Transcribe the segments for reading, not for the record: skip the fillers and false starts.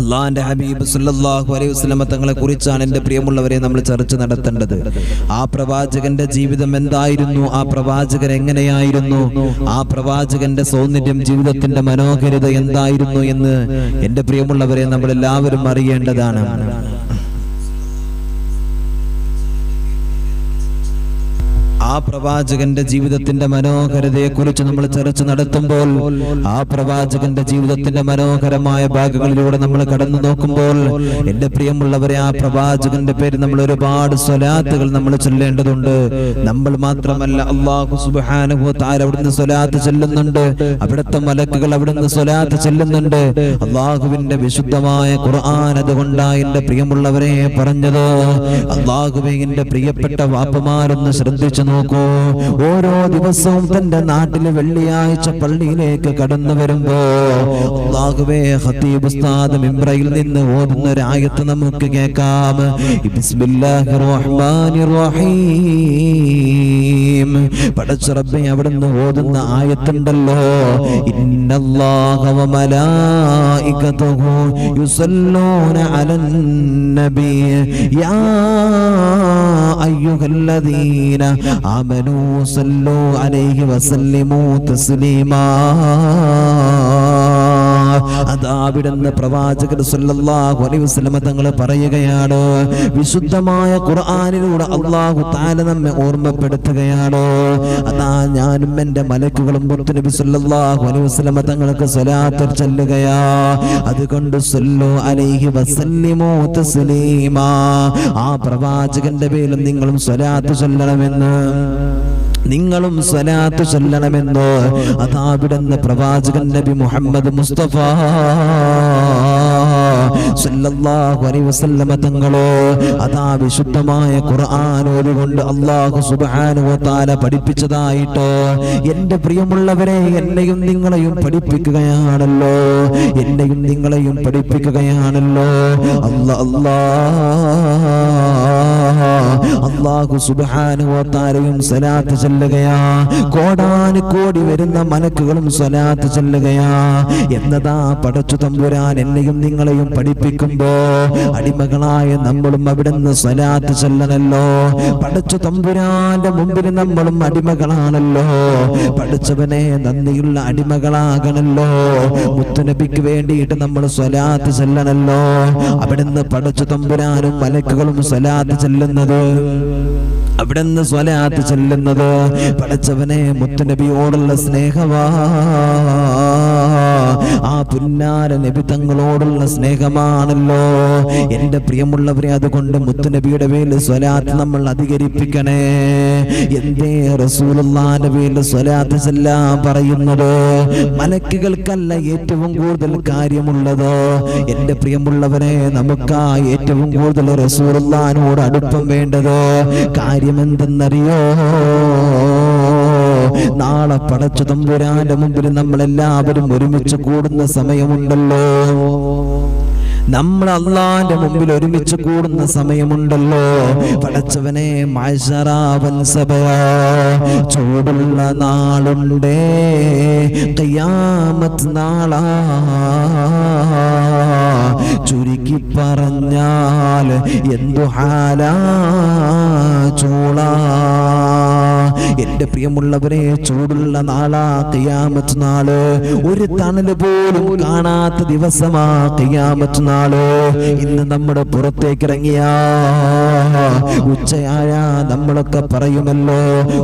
അള്ളാന്റെ ഹബീബ് സല്ലല്ലാഹു അലൈഹി വസല്ലം തങ്ങളെ കുറിച്ചാണ് എൻ്റെ പ്രിയമുള്ളവരെ നമ്മൾ ചർച്ച നടത്തേണ്ടത്. ആ പ്രവാചകന്റെ ജീവിതം എന്തായിരുന്നു, ആ പ്രവാചകൻ എങ്ങനെയായിരുന്നു, ആ പ്രവാചകന്റെ സൗന്ദര്യം, ജീവിതത്തിന്റെ മനോഹരിത എന്തായിരുന്നു എന്ന് എൻ്റെ പ്രിയമുള്ളവരെ നമ്മൾ എല്ലാവരും അറിയേണ്ടതാണ്. ആ പ്രവാചകന്റെ ജീവിതത്തിന്റെ മനോഹരതയെ കുറിച്ച് നമ്മൾ ചർച്ച നടത്തുമ്പോൾ, ആ പ്രവാചകന്റെ ജീവിതത്തിന്റെ മനോഹരമായ ഭാഗങ്ങളിലൂടെ നമ്മൾ കടന്നു നോക്കുമ്പോൾ, എന്റെ പ്രിയമുള്ളവരെ, ആ പ്രവാചകന്റെ പേര് നമ്മൾ ഒരുപാട് സ്വലാത്തുകൾ നമ്മൾ ചൊല്ലേണ്ടതുണ്ട്. നമ്മൾ മാത്രമല്ല, അല്ലാഹു സുബ്ഹാനഹു വ തആല അവിടുന്ന് സ്വലാത്ത് ചൊല്ലുന്നുണ്ട്, അവിടുത്തെ മലക്കുകൾ അവിടുന്ന് സ്വലാത്ത് ചൊല്ലുന്നുണ്ട്. അല്ലാഹുവിന്റെ വിശുദ്ധമായ ഖുർആൻ അതുകൊണ്ടാണ് എന്റെ പ്രിയമുള്ളവരെ പറഞ്ഞത്. അല്ലാഹുവേ, എന്റെ പ്രിയപ്പെട്ട വാപ്പമാരൊന്ന് ശ്രദ്ധിച്ചു നോക്കൂ. ഓരോ ദിവസവും തന്റെ നാട്ടിലെ വെള്ളിയാഴ്ച പള്ളിയിലേക്ക് കടന്നു വരുമ്പോ അല്ലാഹുവേ, ഖതീബ് ഉസ്താദ് മിംബറിൽ നിന്ന് ഓതുന്ന ഒരു ആയത്ത് നമുക്ക് കേൾക്കാം. ബിസ്മില്ലാഹിർ റഹ്മാനിർ റഹീം. പടച്ച റബ്ബേ, അവിടുന്ന് ഓതുന്ന ആയത്തുണ്ടല്ലോ, ഇന്നല്ലാഹ വ മലായികതുഹു യുസല്ലൂന അലൻ നബി യാ അയ്യുഹല്ലദീന ആമനൂ സല്ലൂ അലൈഹി വസല്ലിമൂ തസ്ലീമാ. അതാവിടുന്ന് പ്രവാചകർ സല്ലല്ലാഹു അലൈഹി വസല്ലം തങ്ങൾ പറയുകയാണ്, വിശുദ്ധമായ ഖുർആനിലൂടെ അല്ലാഹു തആല നമ്മെ ഓർമ്മപ്പെടുത്തുകയാണ്. അതാ ഞാനും എൻ്റെ മലക്കുകളും നബി സല്ലല്ലാഹു അലൈഹി വസല്ലം തങ്ങൾക്ക് സ്വലാത്ത് ചൊല്ലുകയാ. അതുകൊണ്ട് സല്ലു അലൈഹി വസല്ലിമൂ തസ്ലീമാ. ആ പ്രവാചകന്റെ പേരിൽ നിങ്ങളും സ്വലാത്ത് ചൊല്ലണമെന്ന്, നിങ്ങളും സ്വലാത്ത് ചൊല്ലണമെന്ന് അതാവിടുന്ന് പ്രവാചകൻ നബി മുഹമ്മദ് മുസ്തഫ സല്ലല്ലാഹു അലൈഹി വസല്ലം തങ്ങളോ അതാ വിശുദ്ധമായ ഖുർആൻ ഓതിക്കൊണ്ട് അല്ലാഹു സുബ്ഹാനഹു വ തആല പഠിപ്പിച്ചതായിട്ടോ എൻ്റെ പ്രിയമുള്ളവരെ, എന്നെയും നിങ്ങളെയും പഠിപ്പിക്കുകയാണല്ലോ, എന്നെയും നിങ്ങളെയും പഠിപ്പിക്കുകയാണല്ലോ. അല്ലാഹു സുബ്ഹാനഹു വ തആലയും സ്വലാത്ത് ചൊല്ലുകയാ, കോടാനുകോടി വരുന്ന മലക്കുകളും സ്വലാത്ത് ചൊല്ലുകയാ. എന്നതാ പടച്ചു തമ്പുരാൻ എന്നെയും നിങ്ങളെയും പഠിപ്പിക്കുമ്പോ അടിമകളായ നമ്മളും അവിടുന്ന് സ്വലാത്ത് ചൊല്ലണല്ലോ. പടച്ചു തമ്പുരാന്റെ മുമ്പിൽ നമ്മളും അടിമകളാണല്ലോ. പഠിച്ചവനെ നന്ദിയുള്ള അടിമകളാകണല്ലോ. മുത്തുനബിക്ക് വേണ്ടിയിട്ട് നമ്മൾ സ്വലാത്ത് ചൊല്ലണല്ലോ. അവിടുന്ന് പടച്ചു തമ്പുരാനും മലക്കുകളും സ്വലാത്ത് ചൊല്ലുന്നത്, അവിടുന്ന് സ്വലാത്ത് ചൊല്ലുന്നത് പടച്ചവനെ മുത്തുനബിയോടുള്ള സ്നേഹമാ, ആ പുന്നാര നബി തങ്ങളോടുള്ള സ്നേഹമാണല്ലോ എൻ്റെ പ്രിയമുള്ളവരെ. അതുകൊണ്ട് മുത്തുനബിയുടെ പേരിൽ സ്വലാത്ത് നമ്മൾ അധികരിപ്പിക്കണേ. എന്തേ റസൂലുള്ളാഹിന്റെ പേരിൽ സ്വലാത്ത് ചൊല്ലാൻ പറയുന്നത്? മലക്കുകൾക്കല്ല ഏറ്റവും കൂടുതൽ കാര്യമുള്ളത് എൻ്റെ പ്രിയമുള്ളവരെ, നമുക്കാ ഏറ്റവും കൂടുതൽ റസൂലുള്ളാഹിനോട് അടുപ്പം വേണ്ടത്. കാര്യമെന്തെന്നറിയോ? നാളെ പടച്ചു തമ്പുരാന്റെ മുമ്പിൽ നമ്മളെല്ലാവരും ഒരുമിച്ച് കൂടുന്ന സമയമുണ്ടല്ലോ. നമ്മൾ അല്ലാഹുവിന്റെ മുമ്പിൽ ഒരുമിച്ച് കൂടുന്ന സമയമുണ്ടല്ലോ. പടച്ചവനെ, മഅ്ശറവൻ സബയ, ചൂടുള്ള നാളുണ്ടേ, ഖിയാമത്ത് നാളാ. ചുരുക്കി പറഞ്ഞാൽ എന്തു ഹാലാ ചൂളാ. എന്റെ പ്രിയമുള്ളവരെ, ചൂടുള്ള നാളാ ഖിയാമത്ത് നാള്. ഒരു തണല് പോലും കാണാത്ത ദിവസമാ ഖിയാമത്ത് നാള്. ഇന്ന് നമ്മുടെ പുറത്തേക്ക് ഇറങ്ങിയ ഉച്ചയായ നമ്മളൊക്കെ പറയുമല്ലോ,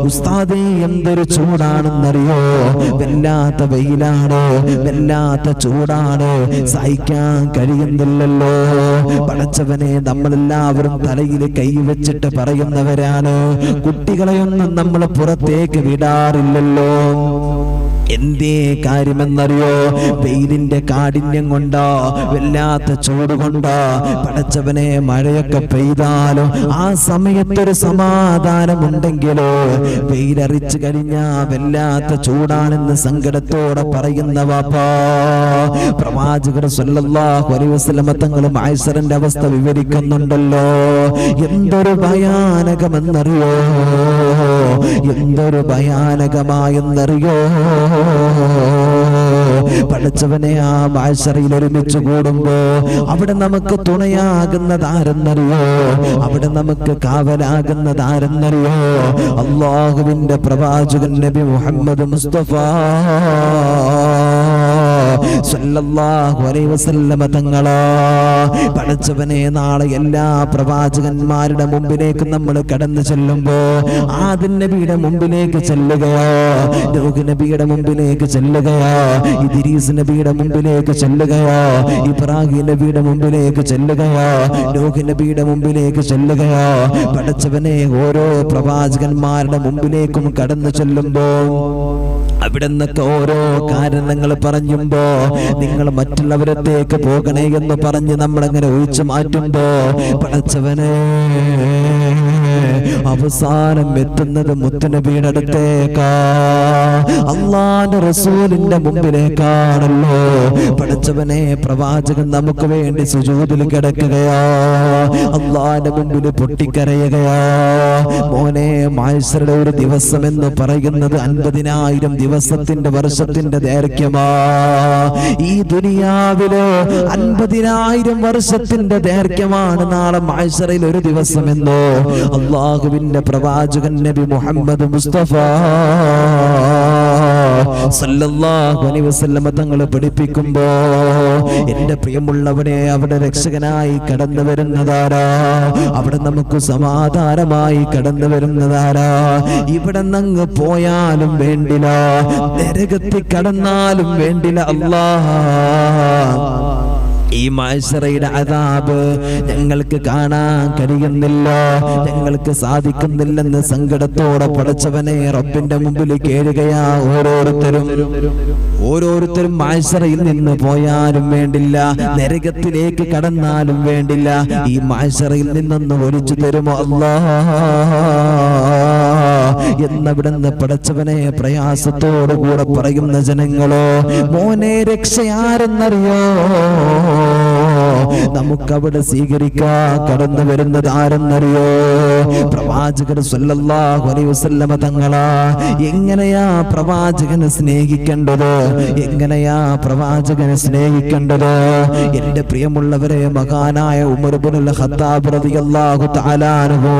ഉസ്താദേ എന്തൊരു ചൂടാണെന്നറിയോ, വല്ലാത്ത വെയിലാണ്, വല്ലാത്ത ചൂടാണ്, സഹിക്കാൻ കഴിയുന്നില്ലല്ലോ. പടച്ചവനെ, നമ്മളെല്ലാവരും തലയിൽ കൈവച്ചിട്ട് പറയുന്നവരാണ്. കുട്ടികളെയൊന്നും നമ്മൾ പുറത്തേക്ക് വിടാറില്ലല്ലോ. എന്തേ കാര്യമെന്നറിയോ? വെയിലിന്റെ കാഠിന്യം കൊണ്ടോ, വല്ലാത്ത ചൂട് കൊണ്ടോ. പടച്ചവനെ, മഴയൊക്കെ പെയ്താലോ ആ സമയത്തൊരു സമാധാനമുണ്ടെങ്കിലോ, വെയിലറിച്ചു കഴിഞ്ഞാ വല്ലാത്ത ചൂടാണെന്ന് സങ്കടത്തോടെ പറയുന്ന വാപ്പാ. പ്രവാചകർ സല്ലല്ലാഹു അലൈഹി വസല്ലം തങ്ങൾ മഅ്ശറിന്റെ അവസ്ഥ വിവരിക്കുന്നുണ്ടല്ലോ. എന്തൊരു ഭയാനകമെന്നറിയോ, എന്തൊരു ഭയാനകമായെന്നറിയോ. പഠിച്ചവനെ ആ മഹ്ശറിൽ ഒരുമിച്ച് കൂടുമ്പോ അവിടെ നമുക്ക് തുണയാകുന്നത് ആരെന്നറിയോ? അവിടെ നമുക്ക് കാവലാകുന്നത് ആരെന്നറിയോ? അല്ലാഹുവിന്റെ പ്രവാചകൻ നബി മുഹമ്മദ് മുസ്തഫ സല്ലല്ലാഹു അലൈഹി വസല്ലമ തങ്ങളാ. പഠിച്ചവനെ നാളെ എല്ലാ പ്രവാചകന്മാരുടെ മുമ്പിലേക്ക് നമ്മൾ കടന്നു ചെല്ലുമ്പോ ആദം നബിയുടെ മുമ്പിലേക്ക് ചെല്ലുകയോ, നൂഹ് നബിയുടെ മുമ്പിലേക്ക് ചെല്ലുകയോ, ഇദ്രീസ് നബിയുടെ മുമ്പിലേക്ക് ചെല്ലുകയോ, ഇബ്രാഹിം നബിയുടെ മുമ്പിലേക്ക് ചെല്ലുകയോ, നൂഹ് നബിയുടെ മുമ്പിലേക്ക് ചെല്ലുകയോ, പഠിച്ചവനെ ഓരോ പ്രവാചകന്മാരുടെ മുമ്പിലേക്കും കടന്നു ചെല്ലുമ്പോ അവിടെ നിന്നൊക്കെ ഓരോ കാരണങ്ങൾ പറയുമ്പോ നിങ്ങൾ മറ്റുള്ളവരത്തേക്ക് പോകണേ എന്ന് പറഞ്ഞ് നമ്മളങ്ങനെ ഒഴിച്ചു മാറ്റുമ്പോ പഠിച്ചവനെ അവസാനം എത്തുന്നത് മുത്തുനബിയുടെ അടുത്തേക്കാ, അല്ലാഹുവിന്റെ റസൂലിന്റെ മുമ്പിലേക്കാണല്ലോ. പഠിച്ചവനെ പ്രവാചകൻ നമുക്ക് വേണ്ടി സുജൂദിൽ കിടക്കുകയാ, അല്ലാഹുവിന്റെ മുമ്പിൽ പൊട്ടിക്കരയുകയാ. മോനെ, മഹ്ശറുടെ ഒരു ദിവസം എന്ന് പറയുന്നത് 50,000 ദിവസത്തിന്റെ വർഷത്തിന്റെ ദൈർഘ്യമാ. ഈ ദുനിയാവില് 50,000 വർഷത്തിന്റെ ദൈർഘ്യമാണ് നാളെ മഹ്ശറിൽ ഒരു ദിവസം എന്നോ അല്ലാഹുവിന്റെ പ്രവാചകൻ നബി മുഹമ്മദ് മുസ്തഫ സല്ലല്ലാഹു അലൈഹി വസല്ലമ തങ്ങൾ പഠിപ്പിക്കുമ്പോ എന്റെ പ്രിയമുള്ളവനെ, അവിടെ രക്ഷകനായി കടന്നു വരുന്നതാരാ? അവിടെ നമുക്ക് സമാധാനമായി കടന്നു വരുന്നതാരാ? ഇവിടെ നങ്ങ് പോയാലും വേണ്ടില്ല, നരകത്തിൽ കടന്നാലും വേണ്ടില്ല. അല്ലാഹ് ഈ മഹ്ശറയുടെ അദാബ് ഞങ്ങൾക്ക് കാണാൻ കഴിയുന്നില്ല, ഞങ്ങൾക്ക് സാധിക്കുന്നില്ലെന്ന് സങ്കടത്തോടെ പഠിച്ചവനെ റബ്ബിന്റെ മുമ്പിൽ കേഴുകയാ. ഓരോരുത്തരും മഹ്ശറയിൽ നിന്ന് പോയാലും വേണ്ടില്ല, നരകത്തിലേക്ക് കടന്നാലും വേണ്ടില്ല, ഈ മഹ്ശറയിൽ നിന്നൊന്ന് ഒഴിച്ചു തരുമോ അല്ലാഹ് എന്നവിടുന്ന് പഠിച്ചവനെ പ്രയാസത്തോടു കൂടെ പറയുന്ന ജനങ്ങളോ, മോനെ രക്ഷയാരെന്നറിയോ? നമുക്കവിടെ സ്വീകരിക്കാൻ കടന്നു വരുന്നത് ആരെന്നറിയോ? പ്രവാചകൻ സല്ലല്ലാഹു അലൈഹി വസല്ലമ തങ്ങളാ. എങ്ങനെയാ പ്രവാചകനെ സ്നേഹിക്കേണ്ടത്? എങ്ങനെയാ പ്രവാചകനെ സ്നേഹിക്കേണ്ടത്? എന്റെ പ്രിയമുള്ളവരെ, മഹാനായ ഉമർ ഇബ്നുൽ ഖത്താബ് റളിയല്ലാഹു തആല അൻഹു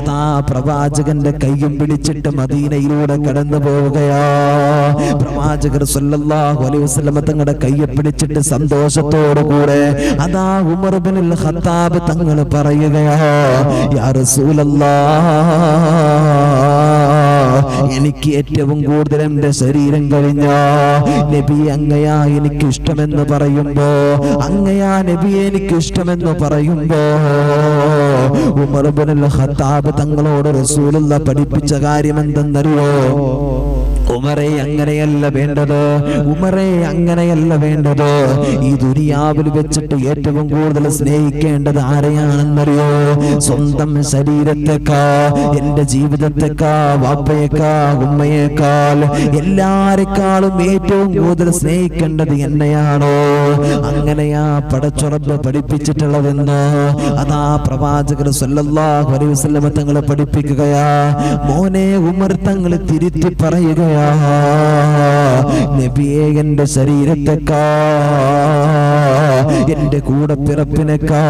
അതാ പ്രവാചകന്റെ കൈയും പിടിച്ചിട്ട് മദീനയിലൂടെ കടന്നു പോവുകയാ. പ്രവാചകർ സല്ലല്ലാഹു അലൈഹി വസല്ലമ തങ്ങളുടെ കൈയെ പിടിച്ചിട്ട് സന്തോഷത്തോടു കൂടെ അതാ ഉമർ ഇബ്നുൽ ഖത്താബ് തങ്ങൾ പറയുകയാ, യാ റസൂലല്ലാഹ്, എനിക്ക് ഏറ്റവും കൂടുതൽ എന്റെ ശരീരം കഴിഞ്ഞ നബി അങ്ങയാ എനിക്ക് ഇഷ്ടമെന്ന് പറയുമ്പോ, അങ്ങയാ നബി എനിക്ക് ഇഷ്ടമെന്ന് പറയുമ്പോ ഉമർ ഇബ്നുൽ ഖത്താബ് തങ്ങളോട് റസൂലുള്ളാഹി പഠിപ്പിച്ച കാര്യം എന്തെന്നറിയോ? ഉമറെ, അങ്ങനെയല്ല വേണ്ടത്. ഉമറെ, അങ്ങനെയല്ല വേണ്ടത്. ഈ ദുനിയാവിൽ വെച്ചിട്ട് ഏറ്റവും കൂടുതൽ സ്നേഹിക്കേണ്ടത് ആരെയാണെന്നറിയോ? സ്വന്തം ശരീരത്തെക്കാ, എന്റെ ജീവിതത്തെക്കാ, വാപ്പയേക്കാ, ഉമ്മയേക്കാൾ, എല്ലാരെക്കാളും ഏറ്റവും കൂടുതൽ സ്നേഹിക്കേണ്ടത് എന്നെയാണോ? അങ്ങനെയാ പടച്ചുറപ്പ് പഠിപ്പിച്ചിട്ടുള്ളതെന്ന് അതാ പ്രവാചകർ സല്ലല്ലാഹു അലൈഹി വസല്ലമ തങ്ങൾ പഠിപ്പിക്കുകയാ. മോനെ ഉമർ തങ്ങൾ തിരുത്തി പറയുകയാ, നബിയെ, എന്റെ ശരീരത്തെക്കാ, എന്റെ കൂടെ പിറപ്പിനേക്കാ,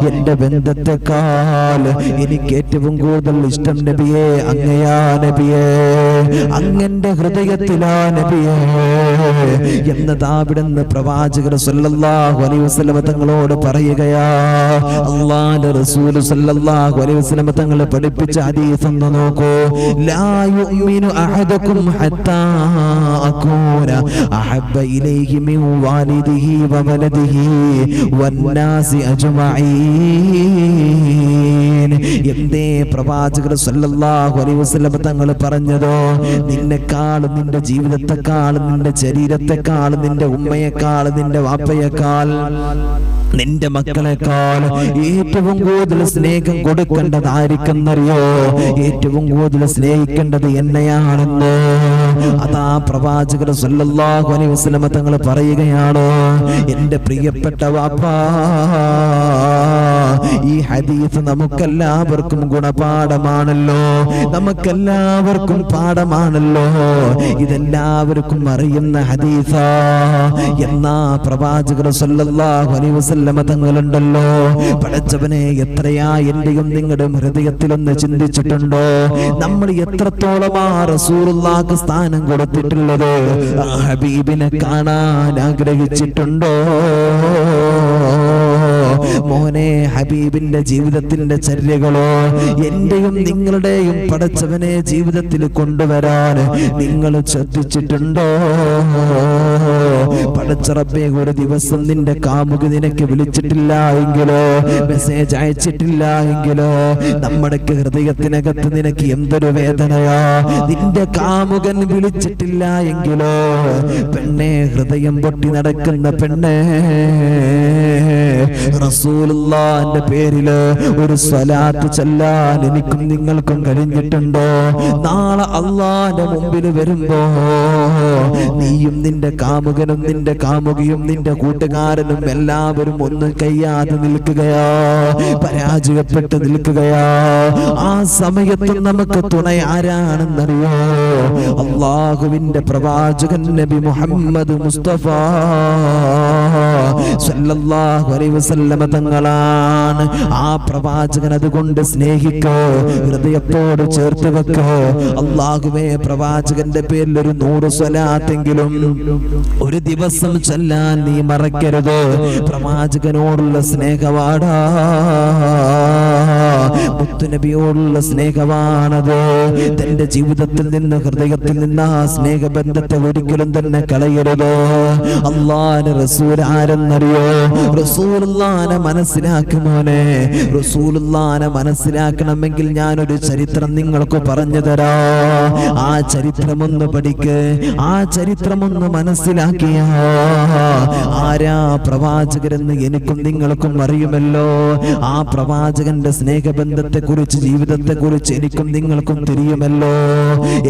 എന്റെ ബന്ധത്തെക്കാൾ എനിക്ക് ഏറ്റവും കൂടുതൽ ഇഷ്ടം നബിയെ അങ്ങയാ നബിയെ, അങ്ങന്റെ ഹൃദയത്തിലാ നബിയെ എന്നതാ അവിടുന്ന് പ്രവാചകർ സല്ലല്ലാഹു അലൈഹി വസല്ലമ തങ്ങളോട് പറയുകയാ. അല്ലാഹുവിന്റെ റസൂൽ സല്ലല്ലാഹു അലൈഹി വസല്ലമ തങ്ങൾ പഠിപ്പിച്ച ഹദീസ് ഒന്ന് നോക്കൂ. ലാ യുഅ്മിനു അഹദുക്കും ഹത്താ അകൂന അഹബ്ബ ഇലൈഹി മിൻ വാലിദിഹി വവലദിഹി വന്നാസി അജ്മഈൻ. എന്തേ പ്രവാചകർ സല്ലല്ലാഹു അലൈഹി വസല്ലം തങ്ങൾ പറഞ്ഞതോ, നിന്നെക്കാളും, നിന്റെ ജീവിതത്തെക്കാളും, നിന്റെ ശരീരത്തെക്കാളും, നിന്റെ ഉമ്മയെക്കാളും, നിന്റെ വാപ്പയെക്കാൾ, നിന്റെ മക്കളെക്കാൾ ഏറ്റവും കൂടുതൽ സ്നേഹം കൊടുക്കേണ്ടത് ആർക്കെന്നറിയോ? ഏറ്റവും കൂടുതൽ സ്നേഹിക്കേണ്ടത് എന്നെയാണെന്ന് അതാ പ്രവാചകർ സല്ലല്ലാഹു അലൈഹി വസല്ലം തങ്ങൾ പറയുകയാണ്. എന്റെ പ്രിയപ്പെട്ട വാപ്പാ, ഈ ഹദീസ് നമുക്കെല്ലാം നമുക്കെല്ലാവർക്കും ഗുണപാഠമാണല്ലോ, നമുക്കെല്ലാവർക്കും പാഠമാണല്ലോ. ഇതെല്ലാവർക്കും അറിയുന്ന ഹദീസാ. എന്നാ പ്രവാചകർ സല്ലല്ലാഹു അലൈഹി വസല്ലമ തങ്ങളുണ്ടല്ലോ, പടച്ചവനെ എത്രയാ എന്റെയും നിങ്ങളുടെ ഹൃദയത്തിലൊന്ന് ചിന്തിച്ചിട്ടുണ്ടോ? നമ്മൾ എത്രത്തോളമാ റസൂലുള്ളാഹിക്ക് സ്ഥാനം കൊടുത്തിട്ടുള്ളത്? ആ ഹബീബിനെ കാണാൻ ആഗ്രഹിച്ചിട്ടുണ്ടോ? മോനെ, ഹബീബിന്റെ ജീവിതത്തിന്റെ ചര്യകളോ എന്റെയും നിങ്ങളുടെയും പടച്ചവനെ ജീവിതത്തിൽ കൊണ്ടുവരാൻ നിങ്ങൾ ശ്രദ്ധിച്ചിട്ടുണ്ടോ? പടച്ച റബ്ബേ, ഒരു ദിവസം നിന്റെ കാമുകി നിനക്ക് വിളിച്ചിട്ടില്ല എങ്കിലോ, മെസ്സേജ് അയച്ചിട്ടില്ല എങ്കിലോ, നമ്മുടെ ഹൃദയത്തിനകത്ത് നിനക്ക് എന്തൊരു വേദനയാ. നിന്റെ കാമുകൻ വിളിച്ചിട്ടില്ല എങ്കിലോ, പെണ്ണെ, ഹൃദയം പൊട്ടി നടക്കുന്ന പെണ്ണെ, റസൂലുള്ളാഹിന്റെ പേരില് ഒരു സ്വലാത്ത് ചൊല്ലാൻ എനിക്കും നിങ്ങൾക്കും കഴിഞ്ഞിട്ടുണ്ടോ? നാളെ അല്ലാഹുവിന്റെ മുമ്പിൽ വരുമ്പോ നീയും നിന്റെ കാമുകനും നിന്റെ കാമുകിയും നിന്റെ കൂട്ടുകാരനും എല്ലാവരും ഒന്നും കഴിയാതെ നിൽക്കുകയാ, പരാജയപ്പെട്ട് നിൽക്കുകയാ. ആ സമയത്ത് നമുക്ക് തുണ ആരാണെന്നറിയോ? അല്ലാഹുവിന്റെ പ്രവാചകൻ നബി മുഹമ്മദ് മുസ്തഫ സല്ലല്ലാഹു അലൈഹി വസല്ലമ തങ്ങളാണ്. ആ പ്രവാചകൻ അതുകൊണ്ട് സ്നേഹിക്കോ, ഹൃദയത്തോട് ചേർത്ത് വെക്കോ. അല്ലാഹുവേ, പ്രവാചകന്റെ പേരിൽ ഒരു 100 സ്വലാത്തെങ്കിലും ഒരു ദിവസം ചൊല്ലാൻ നീ മറക്കരുത്. പ്രവാചകനോടുള്ള സ്നേഹവാടാ, മുത്തുനബിയോടുള്ള സ്നേഹമാണത്. തന്റെ ജീവിതത്തിൽ നിന്ന്, ഹൃദയത്തിൽ നിന്ന് ആ സ്നേഹബന്ധത്തെ ഒരിക്കലും തന്നെ കളയരുത്. അല്ലാഹുവിന്റെ റസൂൽ ആരെന്നറിയോ? റസൂലുള്ളാഹിനെ മനസ്സിലാക്കുമോനെ. റസൂലുള്ളാഹിനെ മനസ്സിലാക്കണമെങ്കിൽ ഞാനൊരു ചരിത്രം നിങ്ങൾക്ക് പറഞ്ഞു തരാ. ആ ചരിത്രമൊന്ന് പഠിക്ക്, ആ ചരിത്രമൊന്ന് മനസ്സിലാക്കിയ ആരാ പ്രവാചകരെന്ന് എനിക്കും നിങ്ങൾക്കും അറിയുമല്ലോ. ആ പ്രവാചകന്റെ സ്നേഹബന്ധത്തെ കുറിച്ച്, ജീവിതത്തെ കുറിച്ച് എനിക്കും നിങ്ങൾക്കും തിരിയുമല്ലോ.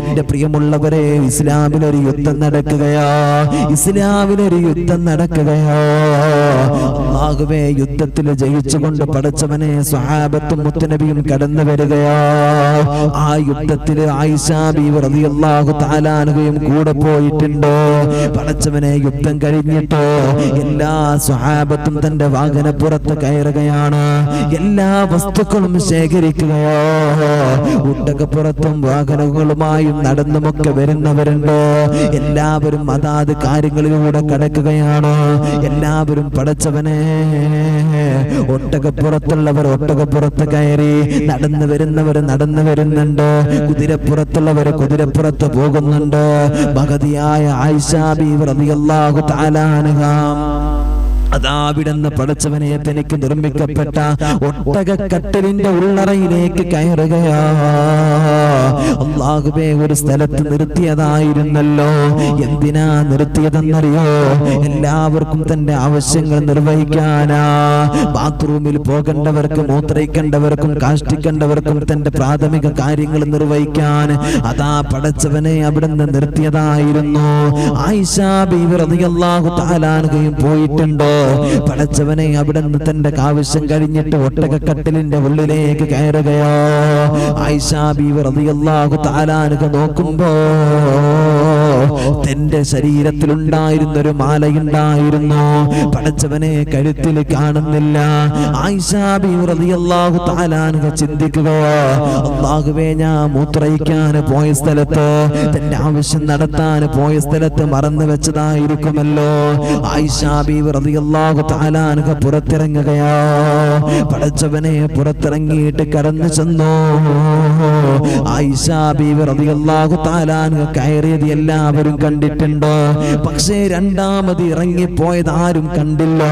എന്റെ പ്രിയമുള്ളവരെ, ഇസ്ലാമിലൊരു യുദ്ധം നടക്കുകയാ, ഇസ്ലാമിലൊരു യുദ്ധം നടക്കുകയാ. അല്ലാഹുവേ, യുദ്ധത്തിൽ ജയിച്ചുകൊണ്ട് പടച്ചവനെ സ്വഹാബത്തും മുത്തുനബിയും കടന്നു വരികയാ. ആ യുദ്ധത്തിൽ ആയിഷ ബീവി റളിയല്ലാഹു തആല അൻഹയും കൂടെ പോയിട്ടുണ്ട്. പടച്ചവനെ, യുദ്ധം കഴിഞ്ഞിട്ടോ എല്ലാ സ്വഹാബത്തും തന്റെ വാഹനപ്പുറത്ത് കയറുകയാണ്, എല്ലാ വസ്തുക്കളും ശേഖരിക്കുകയോ. ഒട്ടകപ്പുറത്തും വാഹനങ്ങളുമായും നടന്നുമൊക്കെ വരുന്നവരുണ്ട്. എല്ലാവരും അതാത് കാര്യങ്ങളിലൂടെ കടക്കുകയാണ്. എല്ലാവരും പടച്ചവനെ, ഒട്ടകപ്പുറത്തുള്ളവർ ഒട്ടകപ്പുറത്ത് കയറി, നടന്നു വരുന്നവർ നടന്നു വരുന്നുണ്ട്, കുതിരപ്പുറത്തുള്ളവർ കുതിരപ്പുറത്ത് പോകുന്നുണ്ട്. മഹതിയായ ആയിഷ ബീവി റളിയല്ലാഹു തആല അൻഹ അതാവിടുന്ന് പടച്ചവനെ തനിക്ക് നിർമ്മിക്കപ്പെട്ട ഒട്ടകക്കട്ടലിന്റെ ഉള്ളറയിലേക്ക് കയറുകയാ. അല്ലാഹുവേ, ഒരു സ്ഥലത്ത് നിർത്തിയതായിരുന്നല്ലോ. എന്തിനാ നിർത്തിയതെന്നറിയോ? എല്ലാവർക്കും തന്റെ ആവശ്യങ്ങൾ നിർവഹിക്കാനാ. ബാത്റൂമിൽ പോകേണ്ടവർക്കും, മൂത്രയിക്കേണ്ടവർക്കും, കാഷ്ടിക്കേണ്ടവർക്കും തന്റെ പ്രാഥമിക കാര്യങ്ങൾ നിർവഹിക്കാൻ അതാ പടച്ചവനെ അവിടുന്ന് നിർത്തിയതായിരുന്നു. ആയിഷ ബീവി റളിയല്ലാഹു തആല അൻഹയും പോയിട്ടുണ്ടോ? പടച്ചവനെ, അവിടുന്ന് തന്റെ ആവശ്യം കഴിഞ്ഞിട്ട് ഒട്ടകക്കട്ടിലിന്റെ ഉള്ളിലേക്ക് കയറുകയോ. ആയിഷ ബീവി റളിയല്ലാഹു തആല അൻഹ നോക്കുമ്പോ തന്റെ ശരീരത്തിലുണ്ടായിരുന്ന ഒരു മാലയുണ്ടായിരുന്നു. പടച്ചവനെ കഴുത്തിൽ കാണുന്നില്ല. ആയിഷ ബീവി റളിയല്ലാഹു തആല അൻഹ ചിന്തിക്കുകയോ, അല്ലാഹുവേ, ഞാൻ മൂത്രയിക്കാൻ പോയ സ്ഥലത്ത്, തന്റെ ആവശ്യം നടത്താൻ പോയ സ്ഥലത്ത് മറന്നു വെച്ചതായിരിക്കുമല്ലോ. ആയിഷ ബീവി റളിയല്ലാഹു തആല അൻഹ പുറത്തിറങ്ങുകയോ. പടച്ചവനെ, പുറത്തിറങ്ങിയിട്ട് കടന്നു ചെന്നു. ആയിഷ ബീവി റളിയല്ലാഹു തആല അൻഹ കയറിയത് എല്ലാവരും കണ്ടിട്ടുണ്ടോ? പക്ഷേ രണ്ടാമത് ഇറങ്ങിപ്പോയത് ആരും കണ്ടില്ല.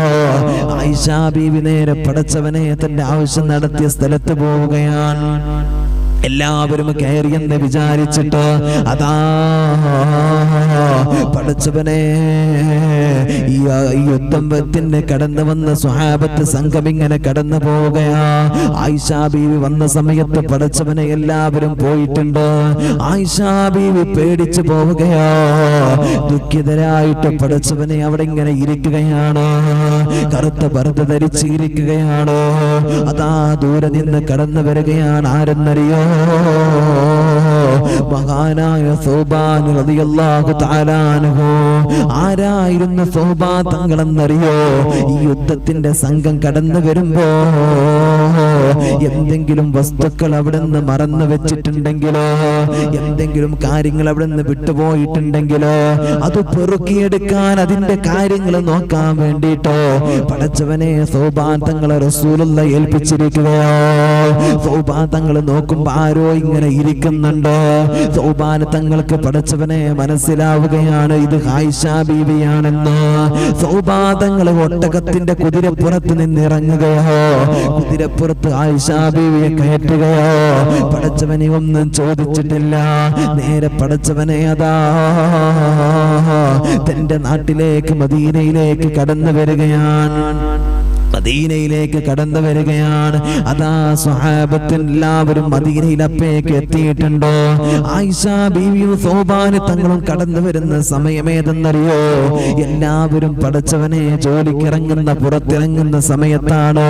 ആയിഷ ബീവി നേരെ പടച്ചവനെ തന്റെ ആവശ്യം നടത്തിയ സ്ഥലത്ത് പോവുകയാണ്. എല്ലാവരും കയറിയെന്ന് വിചാരിച്ചിട്ട് അതാ പടച്ചവനെ ഈ യുദ്ധത്തിന് കടന്നു വന്ന സ്വഹാബത്ത് സംഘം ഇങ്ങനെ കടന്നു പോവുകയാ. ആയിഷാ ബീവി വന്ന സമയത്ത് പടച്ചവനെ എല്ലാവരും പോയിട്ടുണ്ട്. ആയിഷാ ബീവി പേടിച്ചു പോവുകയാ. ദുഃഖിതരായിട്ട് പടച്ചവനെ അവിടെ ഇങ്ങനെ ഇരിക്കുകയാണ്. കറുത്ത പർദ്ദ ധരിച്ച് ഇരിക്കുകയാണ്. അതാ ദൂരെ നിന്ന് കടന്നു വരികയാണ്. ആരെന്നറിയോ? മഹാനായ സൗബാൻ റളിയല്ലാഹു തആല അൻഹു. ആരായിരുന്നു സൗബാൻ തങ്ങളെന്നറിയോ? ഈ യുദ്ധത്തിന്റെ സംഘം കടന്നു വരുമ്പോ എന്തെങ്കിലും വസ്തുക്കൾ അവിടെ നിന്ന് മറന്നു വെച്ചിട്ടുണ്ടെങ്കിലോ, എന്തെങ്കിലും കാര്യങ്ങൾ അവിടെ നിന്ന് വിട്ടുപോയിട്ടുണ്ടെങ്കിലോ അത് പെറുക്കിയെടുക്കാൻ, അതിന്റെ കാര്യങ്ങൾ നോക്കാൻ വേണ്ടിട്ടോ പടച്ചവനെ സൗബാൻ തങ്ങളെ റസൂലുള്ള ഏൽപ്പിച്ചിരിക്കുകയോ. സൗബാൻ തങ്ങൾ നോക്കുമ്പോ ആരോ ഇങ്ങനെ ഇരിക്കുന്നുണ്ടോ. സൗബാൻ തങ്ങൾക്ക് പടച്ചവനെ മനസ്സിലാവുകയാണ് ഇത് ആയിഷാ ബീവിയാണെന്ന്. സൗബാൻ തങ്ങൾ ഒട്ടകത്തിന്റെ കുതിരപ്പുറത്ത് നിന്ന് ഇറങ്ങുകയോ, കുതിരപ്പുറത്ത് ആയിഷാ ബീവിയെ കയറ്റുകയോ. പടച്ചവനെ ഒന്നും ചോദിച്ചിട്ടില്ല. നേരെ പടച്ചവനെ അതാ തന്റെ നാട്ടിലേക്ക് മദീനയിലേക്ക് കടന്നു വരികയാണ്. മദീനയിലേക്ക് കടന്നു വരികയാണ്. അതാ സ്വഹാബത്തിൽ എല്ലാവരും മദീനയിലപ്പേക്ക് എത്തിയിട്ടുണ്ടോ. ആയിഷാ ബീവിയും സൗബാൻ തങ്ങളും കടന്നു വരുന്ന സമയമേതെന്നറിയോ? എല്ലാവരും പടച്ചവനെ ജോലിക്കിറങ്ങുന്ന പുറത്തിറങ്ങുന്ന സമയത്താണ്.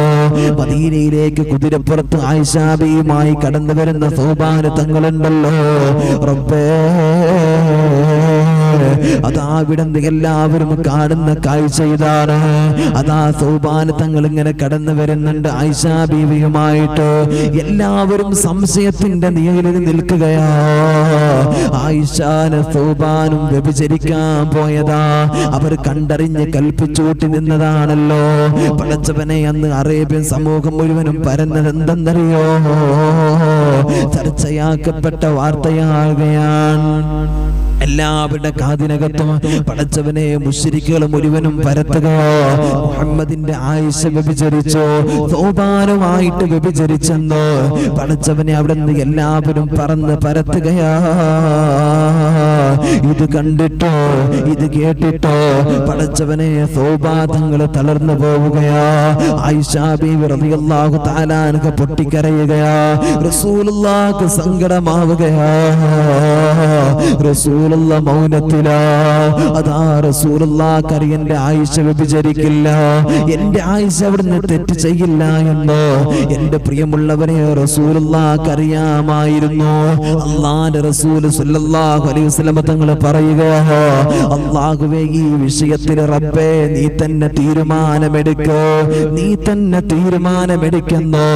മദീനയിലേക്ക് കുതിരപ്പുറത്ത് ആയിഷാ ബീവിയുമായി കടന്നു വരുന്ന സൗബാൻ തങ്ങളുണ്ടല്ലോ. റബ്ബേ, അതാ ഇവിടുന്ന് എല്ലാവരും കാണുന്ന കാഴ്ച ഇതാണ്. അതാ സൗബാൻ തങ്ങൾ ഇങ്ങനെ കടന്നു വരുന്നുണ്ട് ആയിഷാ ബീവിയുമായിട്ട്. എല്ലാവരും സംശയത്തിന്റെ നിഴലിൽ നിൽക്കുകയാ. ആയിഷാനെ സൗബാനും വ്യഭിചരിക്കാൻ പോയതാ. അവർ കണ്ടറിഞ്ഞ് കൽപ്പിച്ചൂട്ടി നിന്നതാണല്ലോ. പടച്ചവനെ അന്ന് അറേബ്യൻ സമൂഹം മുഴുവനും പരന്നത് എന്തെന്നറിയോ? ചർച്ചയാക്കപ്പെട്ട വാർത്തയാകുകയാണ്. എല്ലാവരുടെ കാതിനകത്തും പടച്ചവനെ മുശ്രിക്കുകൾ മുഴുവനും പരത്തുകയോ. മുഹമ്മദിന്റെ ആയിഷ വ്യഭിചരിച്ചോ, സൗബാനുമായിട്ട് വ്യഭിചരിച്ചെന്നോ പടച്ചവനെ അവിടെ നിന്ന് എല്ലാവരും പറന്ന് പരത്തുകയാ. ഇത് കണ്ടിട്ടോ ഇത് കേട്ടിട്ടോ പടച്ചവനെ സൗബാൻ തങ്ങൾ തളർന്നു പോവുകയാ. ആയിഷാ ബീവി റളിയല്ലാഹു തആല അൻഹ പൊട്ടിക്കരയുകയാ. റസൂലുള്ളാഹിക്ക് സങ്കടമാവുകയാ. റസൂലുള്ള മൗനത്തിലാ. അതാ റസൂലുള്ളാഹിക്ക് അറിയാം എന്റെ ആയിഷ വ്യഭിചരിക്കില്ല, എന്റെ ആയിഷ അവിടുന്ന് തെറ്റ് ചെയ്യില്ല എന്ന്. എന്റെ പ്രിയമുള്ളവരെ, റസൂലുള്ളാഹിക്ക് അറിയാമായിരുന്നു. അല്ലാഹുവിന്റെ റസൂൽ സ്വല്ലല്ലാഹു അലൈഹി വസല്ലം തങ്ങൾ പറയുകയാ, അല്ലാഹുവേ ഈ വിഷയത്തിൽ റബ്ബേ നീ തന്നെ തീരുമാനമെടുക്കോ, നീ തന്നെ തീരുമാനമെടുക്കുന്നു.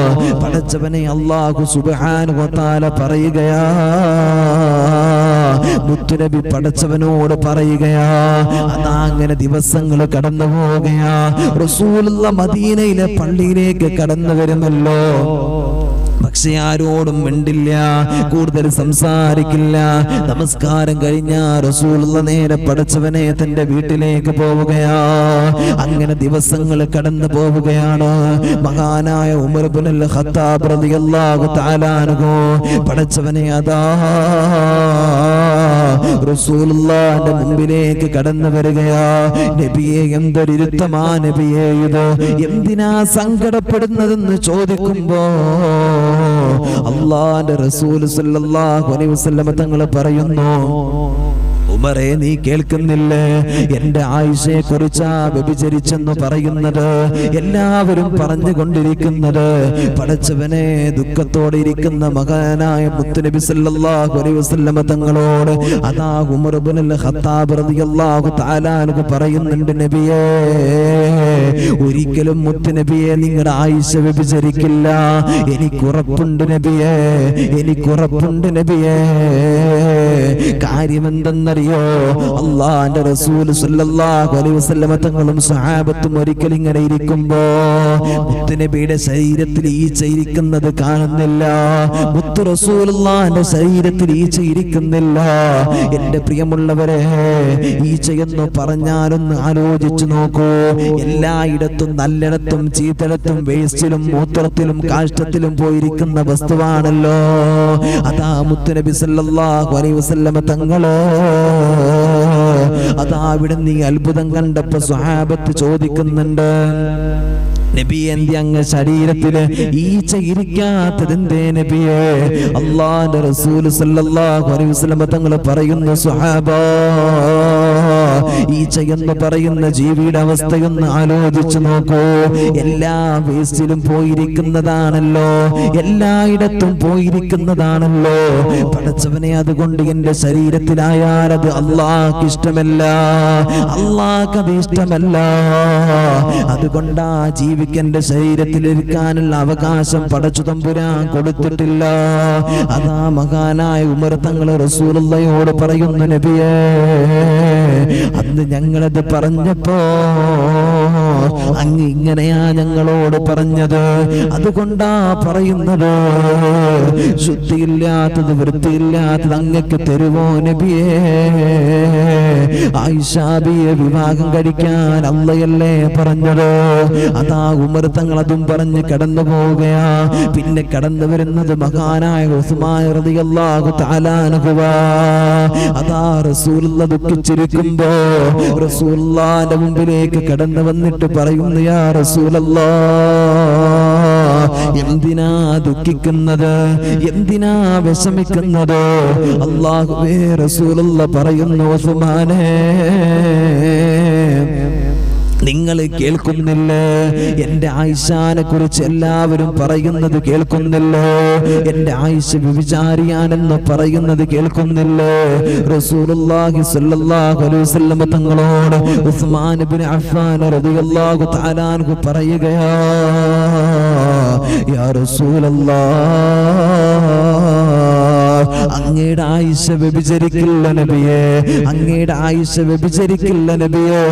പടച്ചവനെ അല്ലാഹു സുബ്ഹാനഹു വ തആല പറയുകയാ. മുത്തുനബി പടച്ചവനോട് പറയുകയാ. അതാ അങ്ങനെ ദിവസങ്ങൾ കടന്നു പോവുകയാ. റസൂലുള്ള മദീനയിലെ പള്ളിയിലേക്ക് കടന്നു വരുമല്ലോ. പക്ഷെ ആരോടും മിണ്ടില്ല, കൂടുതൽ സംസാരിക്കില്ല. നമസ്കാരം കഴിഞ്ഞ റസൂലുള്ള നേരെ പടച്ചവനെ തന്റെ വീട്ടിലേക്ക് പോവുകയാ. അങ്ങനെ ദിവസങ്ങൾ കടന്നു പോവുകയാണ്. മഹാനായ ഉമർ ഇബ്നുൽ ഖത്താബ് റളിയല്ലാഹു തആല അൻഹു പടച്ചവനെ അതാ റസൂലുള്ളാഹിന്റെ മുമ്പിലേക്ക് കടന്നു വരികയാ. നബിയെ, എന്തൊരിരുത്തമാ നബിയെ ഇത്, എന്തിനാ സങ്കടപ്പെടുന്നതെന്ന് ചോദിക്കുമ്പോ അല്ലാഹുവിന്റെ റസൂൽ സല്ലല്ലാഹു അലൈഹി വസല്ലം തങ്ങൾ പറയുന്നു, ഉമറേ നീ കേൾക്കുന്നില്ലേ, എന്റെ ആയിഷയെ കുറിച്ചാ വ്യഭിചരിച്ചെന്ന് പറയുന്നത്, എല്ലാവരും പറഞ്ഞുകൊണ്ടിരിക്കുന്നത്. പടച്ചവനെ, ദുഃഖത്തോടെ ഇരിക്കുന്ന മഹാനായ മുത്തുനബി സല്ലല്ലാഹു അലൈഹി വസല്ലം തങ്ങളോട് അതാ ഉമർ ഇബ്നുൽ ഖത്താബ് റളിയല്ലാഹു തആല അൻഹു പറയുന്നുണ്ട്, നബിയേ ഒരിക്കലും മുത്തുനബിയെ നിങ്ങളുടെ ആയിഷ വ്യഭിചരിക്കില്ല, എനിക്കുറപ്പുണ്ട് നബിയേ, എനിക്കുറപ്പുണ്ട് നബിയേ. കാര്യം എന്തെന്നറിയോ? അല്ലാഹുവിന്റെ റസൂൽ സല്ലല്ലാഹു അലൈഹി വസല്ലം തങ്ങളും സഹാബത്തും ഒരിക്കൽ ഇങ്ങനെ ഇരിക്കുമ്പോ മുത്തുനബിയുടെ ശരീരത്തിൽ ഈച്ച ഇരിക്കുന്നത് കാണുന്നില്ല. മുത്തു റസൂലുള്ളാഹിന്റെ ശരീരത്തിൽ ഈച്ച ഇരിക്കുന്നില്ല. എന്റെ പ്രിയമുള്ളവരെ, ഈച്ചയെന്ന് പറഞ്ഞാലൊന്ന് ആലോചിച്ചു നോക്കൂ. എല്ലായിടത്തും നല്ലിടത്തും ചീത്തടത്തും വേസ്റ്റിലും മൂത്രത്തിലും കാഷ്ടത്തിലും പോയിരിക്കുന്ന വസ്തുവാണല്ലോ. അതാ മുത്തുനബി സല്ലല്ലാഹു അലൈഹി വസല്ലം തങ്ങളോ അതാ അവിടെ നീ അത്ഭുതം കണ്ടപ്പോ സ്വഹാബത്ത് ചോദിക്കുന്നുണ്ട്, നബിയെ എന്തേ അങ്ങ് ശരീരത്തില് ഈച്ച ഇരിക്കാത്തത് എന്തേ നബിയെ? അല്ലാഹുവിന്റെ റസൂൽ സല്ലല്ലാഹു അലൈഹി വസല്ലം തങ്ങൾ പറയുന്നു, സ്വഹാബാ, ഈച്ച എന്ന് പറയുന്ന ജീവിയുടെ അവസ്ഥയൊന്ന് ആലോചിച്ചു നോക്കൂ. എല്ലാ വേസ്റ്റിലും പോയിരിക്കുന്നതാണല്ലോ, എല്ലായിടത്തും പോയിരിക്കുന്നതാണല്ലോ. പടച്ചവനെ, അതുകൊണ്ട് എന്റെ ശരീരത്തിലായാൽ അത് അല്ലാഹ്ക്ക് ഇഷ്ടമല്ല, അല്ലാഹ്ക്ക് അത് ഇഷ്ടമല്ല. അതുകൊണ്ടാ ജീവിക്കെന്റെ ശരീരത്തിലിരിക്കാനുള്ള അവകാശം പടച്ചു തമ്പുരാൻ കൊടുത്തിട്ടില്ല. അതാ മഹാനായ ഉമർ തങ്ങൾ റസൂലുള്ളാഹിയോട് പറയുന്നു, നബിയേ, അന്ന് ഞങ്ങളത് പറഞ്ഞപ്പോ അങ്ങ് ഇങ്ങനെയാ ഞങ്ങളോട് പറഞ്ഞത്. അതുകൊണ്ടാ പറയുന്നത്, ശുദ്ധിയില്ലാത്തത് വൃത്തിയില്ലാത്തത് അങ്ങക്ക് തരുവോ നബിയേ? ആയിഷാബിയെ വിവാഹം കഴിക്കാൻ അള്ളയല്ലേ പറഞ്ഞത്? അതാ ഉമർ തങ്ങൾ അതും പറഞ്ഞ് കടന്നു പോവുകയാ. പിന്നെ കടന്നു വരുന്നത് മഹാനായ ഉസ്മാൻ റളിയല്ലാഹു തആല അൻഹു. അതാ റസൂലുള്ളാഹി ദുഃഖിച്ചിരിക്കുമ്പോ റസൂലുള്ളാഹിന്റെ മുമ്പിലേക്ക് കടന്നു വന്നിട്ട് പറയുന്നു, യാ റസൂലല്ലാഹ്, എന്തിനാ ദുഃഖിക്കുന്നത്? എന്തിനാ വിഷമിക്കുന്നത്? അല്ലാഹുവേ, റസൂലുള്ളാഹി പറയുന്നു, ഉസ്മാനേ, നിങ്ങൾ കേൾക്കുന്നില്ലേ? എന്റെ ആയിഷാനെ കുറിച്ച് എല്ലാവരും പറയുന്നത് കേൾക്കുന്നില്ലേ? എന്റെ ആയിഷ വ്യഭിചാരിയാണെന്ന് പറയുന്നത് കേൾക്കുന്നില്ലേ? റസൂലുള്ളാഹി സ്വല്ലല്ലാഹു അലൈഹി വസല്ലം തങ്ങളോട് ഉസ്മാൻ ഇബ്നു അഫ്ഫാൻ റളിയല്ലാഹു തആല അൻഹു പറയുകയാ, യാ റസൂലല്ലാഹ്, അങ്ങയുടെ ആയിഷ വ്യഭിചരിക്കില്ല നബിയേ, അങ്ങയുടെ ആയിഷ വ്യഭിചരിക്കില്ല നബിയേ.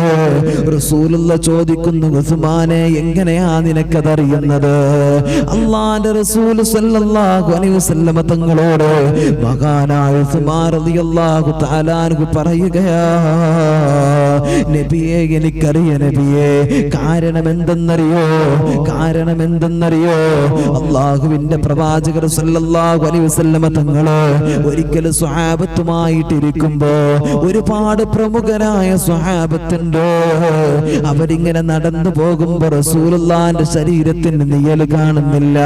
റസൂലുള്ളാഹി ചോദിക്കുന്നു, ഉസ്മാനെ, എങ്ങനെയാ നിനക്കതറിയുന്നത്? അല്ലാഹുവിന്റെ റസൂൽ സല്ലല്ലാഹു അലൈഹി വസല്ലം തങ്ങളോട് മഹാനായ ഉസ്മാൻ റളിയല്ലാഹു തആല അൻഹു പറയുകയാ, നബിയേ, എനിക്കറിയാം നബിയേ. കാരണം എന്തെന്നറിയോ? കാരണം എന്തെന്നറിയോ? അല്ലാഹുവിന്റെ പ്രവാചകർ സല്ലല്ലാഹു അലൈഹി വസല്ലം തങ്ങള് ഒരിക്കൽ സ്വഹാബത്തുമായിട്ടിരിക്കുമ്പോ ഒരുപാട് പ്രമുഖരായ സ്വഹാബത്തുണ്ട്. അവരിങ്ങനെ നടന്നു പോകുമ്പോ റസൂലുള്ളാഹിന്റെ ശരീരത്തിന് നിഴൽ കാണുന്നില്ല.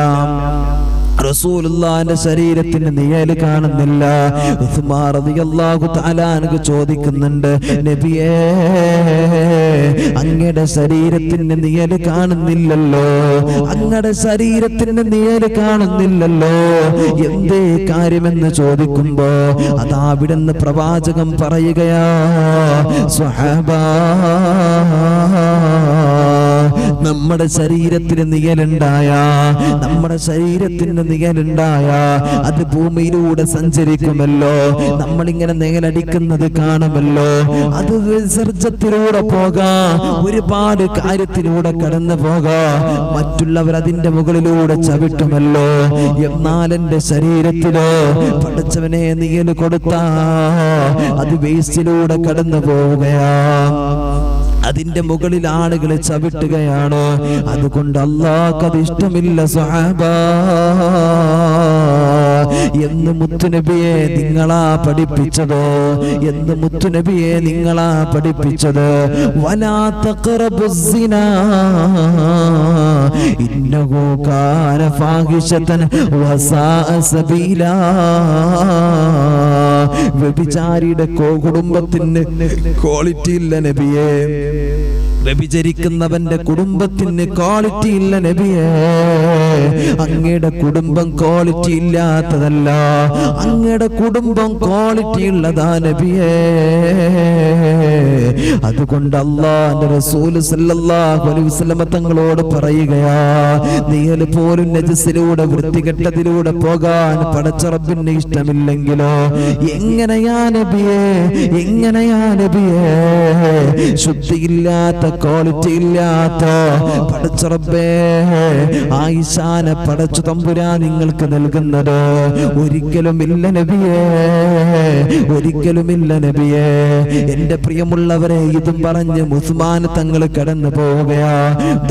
റസൂലുള്ളാഹിന്റെ ശരീരത്തിന് നിഴൽ കാണുന്നില്ല. ഉസ്മാൻ റളിയല്ലാഹു തആല അൻഹു ചോദിക്കുന്നുണ്ട്, നബിയേ, അങ്ങയുടെ ശരീരത്തിന് നിഴൽ കാണുന്നില്ലല്ലോ, അങ്ങയുടെ ശരീരത്തിന് നിഴൽ കാണുന്നില്ലല്ലോ, എന്തേ കാര്യമെന്ന് ചോദിക്കുമ്പോ അതാ അവിടുന്ന് പ്രവാചകൻ പറയുകയാ, സ്വഹാബാ, നമ്മുടെ ശരീരത്തിന് നിഴലുണ്ടായ, നമ്മുടെ ശരീരത്തിന് നിഴലുണ്ടായ അത് ഭൂമിയിലൂടെ സഞ്ചരിക്കുമല്ലോ. നമ്മളിങ്ങനെ നിഴലടിക്കുന്നത് കാണുമല്ലോ. അത് വിസർജത്തിലൂടെ പോകാം, ഒരുപാട് കാര്യത്തിലൂടെ കടന്നു പോകാം. മറ്റുള്ളവർ അതിന്റെ മുകളിലൂടെ ചവിട്ടുമല്ലോ. എന്നാൽ എന്റെ ശരീരത്തിലോ പഠിച്ചവനെ നിഴൽ കൊടുത്താ അത് വേസ്റ്റിലൂടെ കടന്നു പോവുകയാ, അതിന്റെ മുകളിൽ ആളുകൾ ചവിട്ടുകയാണ്. അതുകൊണ്ട് അല്ലാഹ്ക്ക് അത് ഇഷ്ടമില്ല സ്വഹാബാ എന്ന് മുത്തുനബിയെ നിങ്ങളാ പഠിപ്പിച്ചതോ? എന്ന് മുത്തുനബിയെ നിങ്ങളാ പഠിപ്പിച്ചത്? വലാ തഖറബുസ്സിനാ ഇന്നഹു കാന ഫാഹിശതൻ വസാഅ സബീലാ. വ്യഭിചാരിയുടെ കുടുംബത്തിന് ക്വാളിറ്റി ഇല്ല നബിയേ. വ്യഭിചരിക്കുന്നവന്റെ കുടുംബത്തിന് ക്വാളിറ്റി ഇല്ല നബിയേ. അങ്ങയുടെ കുടുംബം ക്വാളിറ്റി ഇല്ലാത്തതല്ല, അങ്ങയുടെ കുടുംബം ക്വാളിറ്റി ഉള്ളതാ നബിയേ. അതുകൊണ്ട് അല്ലാഹുവിന്റെ റസൂൽ സല്ലല്ലാഹു അലൈഹി വസല്ലം തങ്ങളോട് പറയുകയാ, നീയൽ പോലും നജസിലൂടെ വൃത്തികെട്ടതിലൂടെ പോകാൻ പടച്ച റബ്ബിന് ഇഷ്ടമില്ലെങ്കിലോ എങ്ങനെയാ നബിയേ, എങ്ങനെയാ നബിയേ ശുദ്ധിയില്ലാത്ത ക്വാളിറ്റി ഇല്ലാത്ത പടച്ച റബ്ബേ ആയിഷാനെ പടച്ചു തമ്പുരാൻ നിങ്ങൾക്ക് നൽകുന്നത്? ഒരിക്കലും ഇല്ല നബിയേ, ഒരിക്കലും ഇല്ല നബിയേ. എന്റെ പ്രിയമുള്ളവരെ, ഇതും പറഞ്ഞ് ഉസ്മാൻ തങ്ങൾ കടന്നു പോവുകയാ.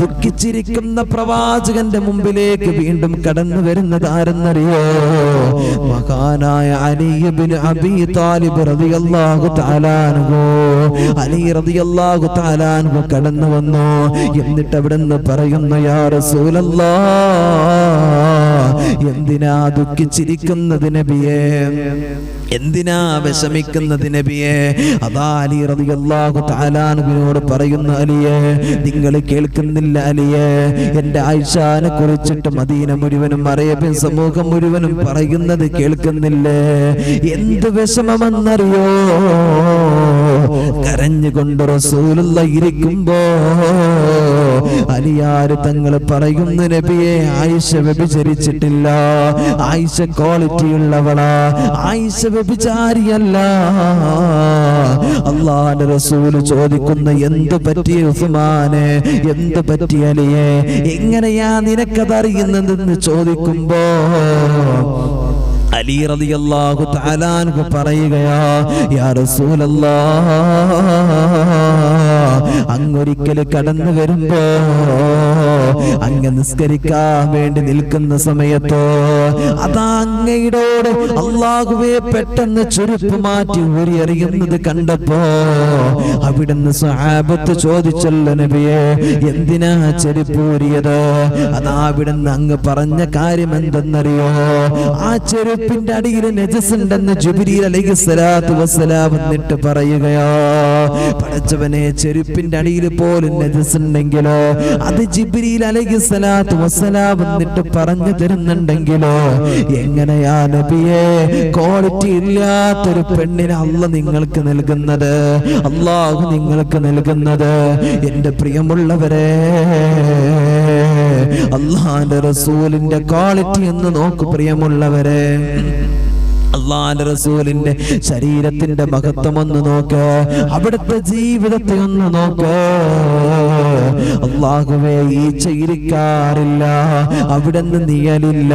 ദുഃഖിച്ചിരിക്കുന്ന പ്രവാചകന്റെ മുമ്പിലേക്ക് വീണ്ടും കടന്നു വരുന്നത് ആരെന്നറിയോ? മഹാനായ അലി ഇബ്നു അബീ താലിബ് റളിയല്ലാഹു തആല അൻഹു. അലി റളിയല്ലാഹു തആല അൻഹു കടന്നു വന്നു. എന്നിട്ട് അവിടുന്ന് പറയുന്നു, യാ റസൂലല്ലാഹ്, എന്തിനാ ദുഃഖിച്ചിരിക്കുന്നത് നബിയേ, എന്തിനാ വിഷമിക്കുന്നത് നബിയേ? അതാ അലി റളിയല്ലാഹു തആല അൻഹുവിനോട് പറയുന്നു, അലിയേ നിങ്ങൾ കേൾക്കുന്നില്ല അലിയേ, എന്റെ ആയിഷാനെ കുറിച്ചിട്ട് മദീന മുഴുവനും അറേബ്യൻ സമൂഹം മുഴുവനും പറയുന്നത് കേൾക്കുന്നില്ലേ? എന്ത് വിഷമമെന്നറിയോ? കരഞ്ഞുകൊണ്ട് റസൂലുള്ളാഹി ഇരിക്കുമ്പോ അലിയാര് തങ്ങൾ പറയുന്നു, നബിയെ ആയിഷ വ്യഭിചരിച്ചിട്ടില്ല, ആയിഷ ക്വാളിറ്റി ഉള്ളവളാ, ആയിഷ വ്യഭിചാരിയല്ല. അല്ലാഹുവിന്റെ റസൂൽ ചോദിക്കുന്ന, എന്ത് പറ്റി ഉസ്മാനെ, എന്ത് പറ്റി അലിയെ, എങ്ങനെയാ നിനക്കതറിയുന്നതെന്ന് ചോദിക്കുമ്പോ അലി റളിയല്ലാഹു തആല അൻഹു പറയുകയാ, യാ റസൂലല്ലാഹ്, അങ്ങൊരിക്കൽ കടന്നു വരുമ്പോ അങ്ങ് നിസ്കരിക്കാൻ വേണ്ടി നിൽക്കുന്ന സമയത്തോ അതാ അങ്ങയുടെ അല്ലാഹുവേ പെട്ടെന്ന് ചെരുപ്പ് മാറ്റി ഊരിയെറിയുന്നത് കണ്ടപ്പോ അവിടുന്ന് സ്വഹാബത്ത് ചോദിച്ചല്ലോ, നബിയെ എന്തിനാ ചെരുപ്പ് ഊരിയത്? അതാ അവിടുന്ന് അങ്ങ് പറഞ്ഞ കാര്യം എന്തെന്നറിയോ? ആ ചെരുപ്പിന്റെ അടിയിൽ നജസുണ്ടെന്ന് ജിബ്രീൽ അലൈഹിസ്സലാത്തു വസ്സലാം എന്നിട്ട് പറയുകയാ, പടച്ചവനെ ചെരുപ്പിന്റെ അടിയിൽ പോലും നജസുണ്ടെങ്കിലോ അത് ജിബ്രീൽ അലൈഹിസ്സലാത്തു വസ്സലാം എന്നിട്ട് പറഞ്ഞു തരുന്നുണ്ടെങ്കിലോ എങ്ങനെയാ നബിയെ ക്വാളിറ്റി ഇല്ലാത്തൊരു പെണ്ണിനെ അല്ലാഹു നിങ്ങൾക്ക് നൽകുന്നത്, അല്ലാഹു നിങ്ങൾക്ക് നൽകുന്നത്? എന്റെ പ്രിയമുള്ളവരെ, അല്ലാഹുവിന്റെ റസൂലിന്റെ ക്വാളിറ്റി എന്ന് നോക്കൂ പ്രിയമുള്ളവരെ. അല്ലാഹുവിന്റെ റസൂലിന്റെ ശരീരത്തിന്റെ മഹത്വം ഒന്ന് നോക്ക്, അവിടുത്തെ ജീവിതത്തെ ഒന്ന് നോക്ക്. അല്ലാഹുവേ ഈച്ച ഇരിക്കാറില്ല, അവിടുന്ന് നിഴലില്ല,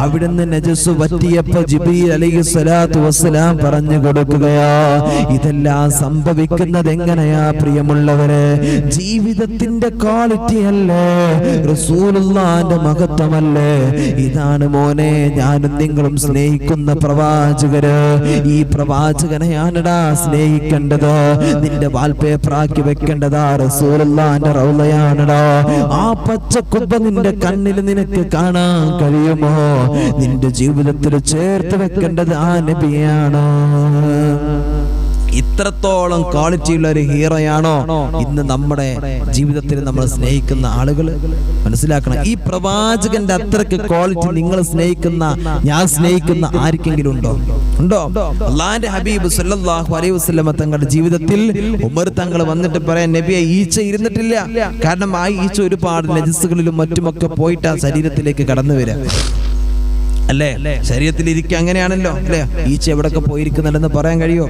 അവിടുന്ന് നജസ് പറ്റിയപ്പോ ജിബ്രീൽ അലൈഹിസ്സലാത്തു വസ്സലാം പറഞ്ഞു കൊടുക്കുകയാ. ഇതെല്ലാം സംഭവിക്കുന്നത് എങ്ങനെയാ പ്രിയമുള്ളവരെ? ജീവിതത്തിന്റെ ക്വാളിറ്റി അല്ലേ, റസൂലുള്ളാഹിന്റെ മഹത്വമല്ലേ? ഇതാണ് മോനെ ഞാനും നിങ്ങളും സ്നേഹിക്കുന്ന പ്രവാചകര്. ഈ പ്രവാചകനെയാണടാ സ്നേഹിക്കേണ്ടത്, നിന്റെ വാൾപേപ്പറാക്കി വെക്കേണ്ടതാ റസൂലുള്ളാഹിന്റെ റൗളയാണടാ. ആ പച്ചക്കുബ്ബ നിന്റെ കണ്ണിൽ നിനക്ക് കാണാൻ കഴിയുമോ? നിന്റെ ജീവിതത്തിൽ ചേർത്ത് വെക്കേണ്ടത് ആ നബിയാണ്. ഇത്രത്തോളം ക്വാളിറ്റി ഉള്ള ഒരു ഹീറോയാണോ ഇന്ന് നമ്മുടെ ജീവിതത്തിൽ നമ്മൾ സ്നേഹിക്കുന്ന ആളുകൾ? മനസ്സിലാക്കണം, ഈ പ്രവാചകന്റെ അത്രക്ക് ക്വാളിറ്റി നിങ്ങൾ സ്നേഹിക്കുന്ന, ഞാൻ സ്നേഹിക്കുന്ന ആർക്കെങ്കിലും ഉണ്ടോ? ഉണ്ടോ? അല്ലാഹുവിന്റെ ഹബീബ് സല്ലല്ലാഹു അലൈഹി വസല്ലം തങ്ങളുടെ ജീവിതത്തിൽ ഉമർ തങ്ങൾ വന്നിട്ട് പറയാൻ, നബിയെ ഈച്ച ഇരുന്നിട്ടില്ല, കാരണം ആ ഈച്ച ഒരുപാട് നജസുകളിലും മറ്റുമൊക്കെ പോയിട്ട് ആ ശരീരത്തിലേക്ക് കടന്നു വരിക അല്ലേ? ശരീരത്തിൽ ഇരിക്കുക അങ്ങനെയാണല്ലോ അല്ലേ? ഈച്ച എവിടൊക്കെ പോയിരിക്കുന്നുണ്ടെന്ന് പറയാൻ കഴിയോ?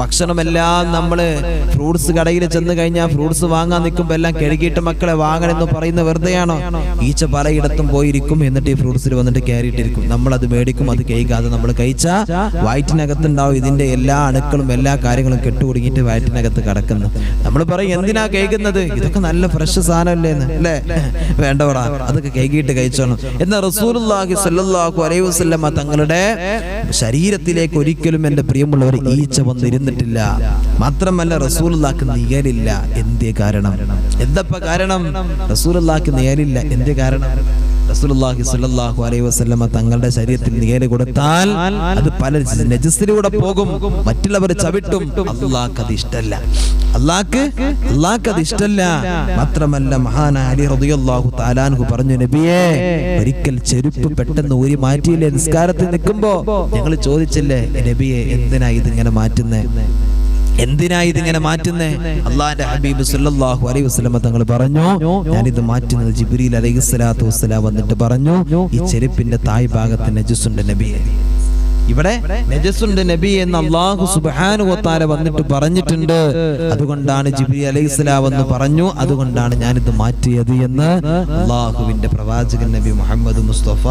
ഭക്ഷണമെല്ലാം നമ്മള് ഫ്രൂട്ട്സ് കടയിൽ ചെന്ന് കഴിഞ്ഞാൽ ഫ്രൂട്ട്സ് വാങ്ങാൻ നിൽക്കുമ്പോ എല്ലാം കഴുകിയിട്ട് മക്കളെ വാങ്ങണമെന്ന് പറയുന്ന വെറുതെയാണോ? ഈച്ച പലയിടത്തും പോയിരിക്കും, എന്നിട്ട് ഈ ഫ്രൂട്ട്സിൽ വന്നിട്ട് കയറിയിട്ടിരിക്കും. നമ്മളത് മേടിക്കും, അത് കഴിക്കാതെ നമ്മൾ കഴിച്ചാ വയറ്റിനകത്തുണ്ടാവും ഇതിന്റെ എല്ലാ അണുക്കളും എല്ലാ കാര്യങ്ങളും കെട്ടുകുടുങ്ങിയിട്ട് വയറ്റിനകത്ത് കിടക്കുന്നു. നമ്മൾ പറയും, എന്തിനാ കഴിക്കുന്നത്? ഇതൊക്കെ നല്ല ഫ്രഷ് സാധനമല്ലേന്ന് അല്ലേ? വേണ്ടവടാ, അതൊക്കെ കഴുകിയിട്ട് കഴിച്ചോണം. എന്നാൽ റസൂലുള്ളാഹി സ്വല്ലല്ലാഹു അലൈഹി വസല്ലം തങ്ങളുടെ ശരീരത്തിലേക്ക് ഒരിക്കലും എന്റെ പ്രിയമുള്ളവർ ഈച്ച വന്നിരുന്നിട്ടില്ല. മാത്രമല്ല റസൂലുള്ളാഹിക്ക് നിഴലില്ല. എന്തേ കാരണം? എന്തപ്പ കാരണം? റസൂലുള്ളാഹിക്ക് നിഴലില്ല. എന്തേ കാരണം? റസൂലുള്ളാഹി സ്വല്ലല്ലാഹു അലൈഹി വസല്ലമ തങ്ങളുടെ ശരീരത്തിൽ നീര് കൊടുത്താൽ അത് പല നജസിലൂടെ പോകും, മറ്റുള്ളവർ ചവിട്ടും. അല്ലാഹ്ക്ക് അത് ഇഷ്ടമല്ല. അല്ലാഹ്ക്ക് അത് ഇഷ്ടമല്ല. മാത്രമല്ല മഹാനായ അലി റളിയല്ലാഹു തആല അൻഹു പറഞ്ഞു, നബിയേ ഒരിക്കൽ ചെരുപ്പ് പെട്ടെന്ന് ഊരി മാറ്റിയില്ലേ നിസ്കാരത്തിൽ നിൽക്കുമ്പോ? ഞങ്ങൾ ചോദിച്ചില്ലേ നബിയെ എന്തിനാ ഇതിങ്ങനെ മാറ്റുന്നേ, അള്ളാന്റെ ഹബീബ് സല്ലല്ലാഹു അലൈഹി വസല്ലം തങ്ങൾ പറഞ്ഞു, ഞാനിത് മാറ്റുന്നത് ജിബ്രീൽ അലൈഹിസ്സലാത്തു വസ്സലാം വന്നിട്ട് പറഞ്ഞു, ഈ ചെരുപ്പിന്റെ തായ് ഭാഗത്ത് നജസുണ്ട് നബിയെ, ഇവിടെ നജസുണ്ട് നബി എന്ന് അല്ലാഹു സുബ്ഹാനഹു വ തആല വന്നിട്ട് പറഞ്ഞിട്ടുണ്ട്. അതുകൊണ്ടാണ് ജിബ്രീൽ അലൈഹിസ്സലാം എന്ന് പറഞ്ഞു, അതുകൊണ്ടാണ് ഞാനിത് മാറ്റിയത് എന്ന് അല്ലാഹുവിന്റെ പ്രവാചകൻ നബി മുഹമ്മദ് മുസ്തഫ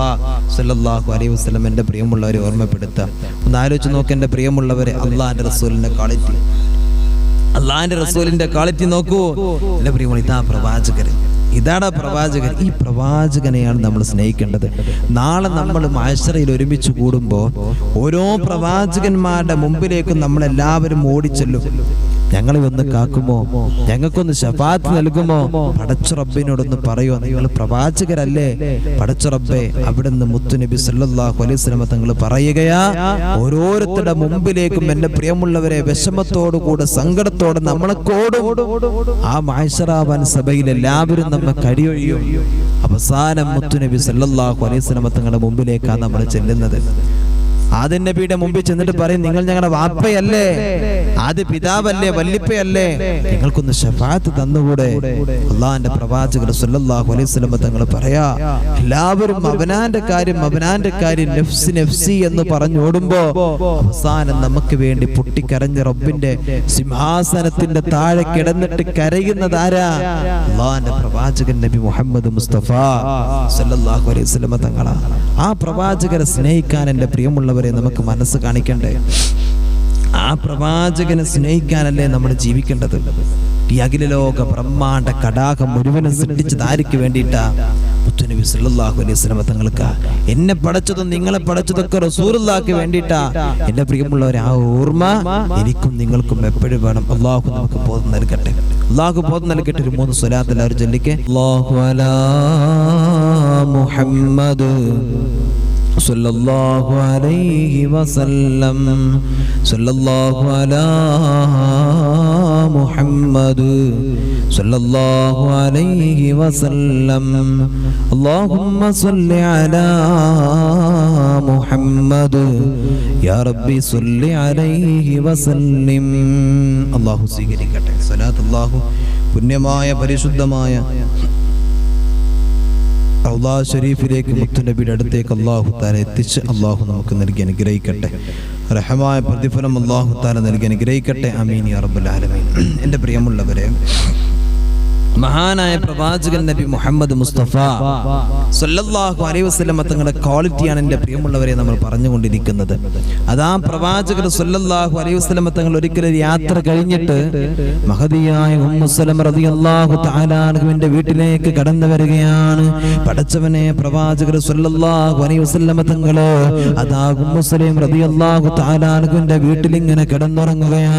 സല്ലല്ലാഹു അലൈഹി വസല്ലം എന്റെ പ്രിയമുള്ളവരെ ഓർമ്മപ്പെടുത്തുക. ഒന്ന് ആലോചിച്ച് നോക്ക് എന്റെ പ്രിയമുള്ളവരെ, അള്ളാന്റെ റസൂലിന്റെ ക്വാളിറ്റി നോക്കൂ എന്റെ പ്രിയമുള്ള. ഇതാണ് പ്രവാചകൻ. ഈ പ്രവാചകനെയാണ് നമ്മൾ സ്നേഹിക്കേണ്ടത്. നാളെ നമ്മൾ മഹ്ശറയിൽ ഒരുമിച്ച് കൂടുമ്പോൾ ഓരോ പ്രവാചകന്മാരുടെ മുമ്പിലേക്കും നമ്മളെല്ലാവരും ഓടിച്ചെല്ലും. ഞങ്ങളെ ഒന്ന് കാക്കുമോ, ഞങ്ങൾക്കൊന്ന് ശഫാത്ത് നൽകുമോ? പടച്ച റബ്ബിനോടൊന്ന് പറയുമോ, നിങ്ങൾ പ്രവാചകരല്ലേ? പടച്ച റബ്ബേ, അവിടുന്ന് മുത്തുനബി സല്ലല്ലാഹു അലൈഹി വസല്ലം തങ്ങൾ പറയുകയാ, ഓരോരുത്തരുടെ മുമ്പിലേക്കും എന്റെ പ്രിയമുള്ളവരെ വിഷമത്തോടു കൂടെ സങ്കടത്തോടെ നമ്മളെക്കോടും ആ മഹ്ശറാവൻ സഭയിൽ എല്ലാവരും നമ്മെ കടിയൊഴിയും. അവസാനം മുത്തുനബി സല്ലല്ലാഹു അലൈഹി വസല്ലം തങ്ങളുടെ മുമ്പിലേക്കാണ് നമ്മൾ ചെല്ലുന്നത്. ആദം നബിയുടെ മുമ്പിൽ ചെന്നിട്ട് പറയും, നിങ്ങൾ ഞങ്ങളുടെ വാപ്പയല്ലേ, ആദ്യ പിതാവല്ലേ, വല്ലിപ്പയല്ലേ, നിങ്ങൾക്കൊന്ന് ശഫാഅത്ത് തന്നുകൂടെ? അള്ളാന്റെ പ്രവാചകർ സല്ലല്ലാഹു അലൈഹി വസല്ലം തങ്ങൾ പറയാ, എല്ലാവരും അവനാന്റെ കാര്യം നഫ്സി നഫ്സി എന്ന് പറഞ്ഞോടുമ്പോ അവസാനം നമുക്ക് വേണ്ടി പൊട്ടിക്കരഞ്ഞ് റബ്ബിന്റെ സിംഹാസനത്തിന്റെ താഴെ കിടന്നിട്ട് കരയുന്നതാരാ? അള്ളാന്റെ പ്രവാചകൻ നബി മുഹമ്മദ് മുസ്തഫ സല്ലല്ലാഹു അലൈഹി വസല്ലം തങ്ങളാ. ആ പ്രവാചകരെ സ്നേഹിക്കാൻ എന്റെ പ്രിയമുള്ളവരെ നമുക്ക് മനസ്സ് കാണിക്കണ്ടേ? ആ പ്രവാചകനെ സ്നേഹിക്കാനല്ലേ നമ്മൾ ജീവിക്കേണ്ടത്? ഈ അഖിലലോക ബ്രഹ്മാണ്ഡ കടാകം മുഴുവനും സൃഷ്ടിച്ചത് ആർക്ക് വേണ്ടിയിട്ടാ? മുത്തുനബി സല്ലല്ലാഹു അലൈഹി വസല്ലം തങ്ങൾക്ക്. എന്നെ പടച്ചതും നിങ്ങളെ പടച്ചതൊക്കെ റസൂലുള്ളാഹിക്ക് വേണ്ടിയിട്ടാ. എന്റെ പ്രിയമുള്ളവരെ, ആ ഓർമ്മ എനിക്കും നിങ്ങൾക്കും എപ്പോഴും വേണം. അല്ലാഹു നമുക്ക് ബോധം നൽകട്ടെ. ഒരു 3 സ്വലാത്ത് എല്ലാവരും ചൊല്ലിക്കേ. അല്ലാഹു അലാ മുഹമ്മദ് സല്ലല്ലാഹു അലൈഹി വസല്ലം, സല്ലല്ലാഹു അലാ മുഹമ്മദ് സല്ലല്ലാഹു അലൈഹി വസല്ലം, അല്ലാഹുമ്മ സല്ലി അലാ മുഹമ്മദ് യാ റബ്ബി സല്ലി അലൈഹി വസല്ലിം. അല്ലാഹു സ്വീകരിക്കട്ടെ. സ്വലാത്ത് അല്ലാഹു പുണ്യമായ പരിശുദ്ധമായ റൗള ശരീഫിലേക്ക് മുത്തുനബിയുടെ അടുത്തേക്ക് അല്ലാഹു തആല എത്തിച്ച് അല്ലാഹു നമുക്ക് നൽകി അനുഗ്രഹിക്കട്ടെ. റഹമായ പ്രതിഫലം അല്ലാഹു തആല നൽകി അനുഗ്രഹിക്കട്ടെ. ആമീൻ യാ റബ്ബൽ ആലമീൻ. എൻ്റെ പ്രിയമുള്ളവരെ, മഹാനായ പ്രവാചകൻ നബി മുഹമ്മദ് മുസ്തഫ സല്ലല്ലാഹു അലൈഹി വസല്ലം തങ്ങളുടെ ക്വാളിറ്റിയാണ് എൻ്റെ പ്രിയമുള്ളവരെ നമ്മൾ പറഞ്ഞുകൊണ്ടിരിക്കുന്നത്. അതാ പ്രവാചകർ സല്ലല്ലാഹു അലൈഹി വസല്ലം തങ്ങൾ ഒരിക്കലും യാത്ര കഴിഞ്ഞിട്ട് മഹദിയായ ഉമ്മു സലമ റളിയല്ലാഹു തആല അൻഹുവിന്റെ വീട്ടിലേക്ക് കടന്നു വരികയാണ്. പടച്ചവനെ, പ്രവാചകർ സല്ലല്ലാഹു അലൈഹി വസല്ലം തങ്ങൾ അതാ ഉമ്മു സലമ റളിയല്ലാഹു തആല അൻഹുവിന്റെ വീട്ടിൽ ഇങ്ങനെ കിടന്നുറങ്ങുകയാ.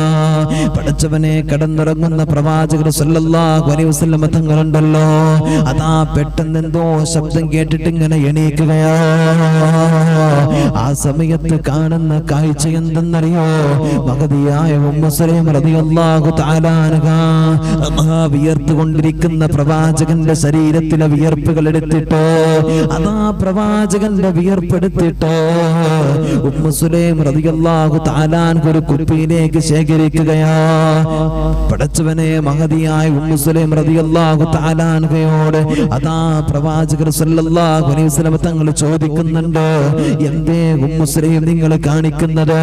പടച്ചവനെ, കിടന്നുറങ്ങുന്ന പ്രവാചകർ സല്ലല്ലാഹു അലൈഹി വസല്ലം തങ്ങളുണ്ടല്ലോ, അതാ പെട്ടെന്ന് എന്തോ ശബ്ദം കേട്ടിട്ട് ഇങ്ങനെ എണീക്കുകയാ. ആ സമയത്ത് കാണുന്ന കാഴ്ച എന്തെന്നറിയോ? മഹദിയായ ഉമ്മു സലമ റളിയല്ലാഹു തആല അൻഹ വിയർത്തുകൊണ്ടിരിക്കുന്ന പ്രവാചകന്റെ ശരീരത്തിലെ വിയർപ്പുകൾ എടുത്തിട്ടോ, അതാ പ്രവാചകന്റെ വിയർപ്പെടുത്തിട്ടോ ഉമ്മു സലമ റളിയല്ലാഹു തആല അൻഹ ഒരു കുപ്പിയിലേക്ക് ശേഖരിക്കുകയാ. പടച്ചവനെ, മഹദിയായ ഉമ്മു സലമ റളിയല്ലാഹു തആല അൻഹയോട് അതാ പ്രവാചകർ സല്ലല്ലാഹു അലൈഹി വസല്ലം തങ്ങൾ ചോദിക്കുന്നുണ്ട്, എന്തേ ഉമ്മു സലമ നിങ്ങൾ കാണിക്കുന്നത്?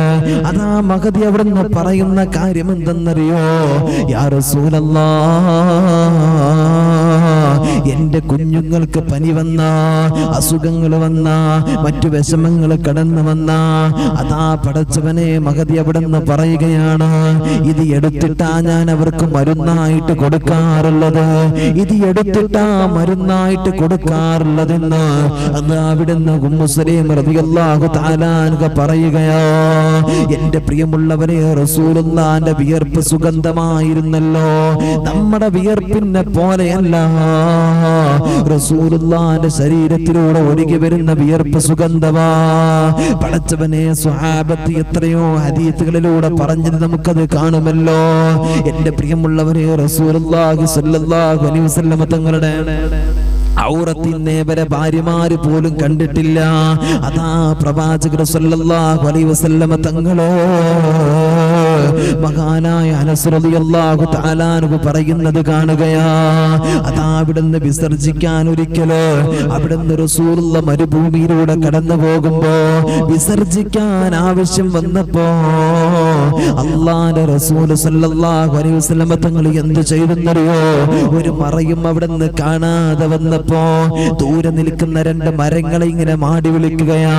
അതാ മഹദി അവിടുന്ന് പറയുന്ന കാര്യം എന്തെന്നറിയോ? യാ റസൂലല്ലാഹ്, എന്റെ കുഞ്ഞുങ്ങൾക്ക് പനി വന്ന, അസുഖങ്ങൾ വന്ന, മറ്റു വിഷമങ്ങൾ കടന്നു വന്ന, അതാ പടച്ചവനെ മഹദി അവിടുന്ന് പറയുകയാണ്, ഇത് എടുത്തിട്ടാ ഞാൻ അവർക്ക് മരുന്നായിട്ട് കൊടുക്കാറുള്ളത്, ഇത് എടുത്തിട്ടാ മരുന്നായിട്ട് കൊടുക്കാറുള്ളതെന്ന് അന്ന് അവിടുന്ന് ഉമ്മു സലമ റളിയല്ലാഹു തആല അൻഹ പറയുകയാ. എന്റെ പ്രിയമുള്ളവരെ, റസൂലുള്ളാഹിന്റെ വിയർപ്പ് സുഗന്ധമായിരുന്നല്ലോ. നമ്മുടെ വിയർപ്പിനെ പോലെയല്ല റസൂലുള്ളാഹിന്റെ ശരീരത്തിലൂടെ ഒഴുകി വരുന്ന വിയർപ്പ് സുഗന്ധമാ. പടച്ചവനെ, സ്വഹാബത്ത് എത്രയോ ഹദീസുകളിലൂടെ പറഞ്ഞത് നമുക്കത് കാണുമല്ലോ. എന്റെ പ്രിയമുള്ളവരെ, റസൂലുള്ളാഹി സ്വല്ലല്ലാഹു അലൈഹി വസല്ലം തങ്ങളുടെ ഔറത്തിനെ വരെ ഭാര്യമാര് പോലും കണ്ടിട്ടില്ല. അതാ പ്രവാചകർ സല്ലല്ലാഹു അലൈഹി വസല്ലം തങ്ങളോ മഹാനായ അനസ് റളിയല്ലാഹു തആല അൻഹു പറയുന്നത് കാണുകയാ. അതാ അവിടുന്ന് വിസർജിക്കാൻ ഒരിക്കല് അവിടുന്ന് റസൂലുള്ള മരുഭൂമിയിലൂടെ കടന്നു പോകുമ്പോ വിസർജിക്കാൻ ആവശ്യം വന്നപ്പോ അല്ലാഹുവിന്റെ റസൂൽ സല്ലല്ലാഹു അലൈഹി വസല്ലം തങ്ങൾ എന്ത് ചെയ്തെന്നറിയോ? ഒരു മറയും അവിടുന്ന് കാണാതെ വന്നപ്പോ ദൂരെ നിൽക്കുന്ന രണ്ട് മരങ്ങളെ ഇങ്ങനെ മാടി വിളിക്കുകയാ.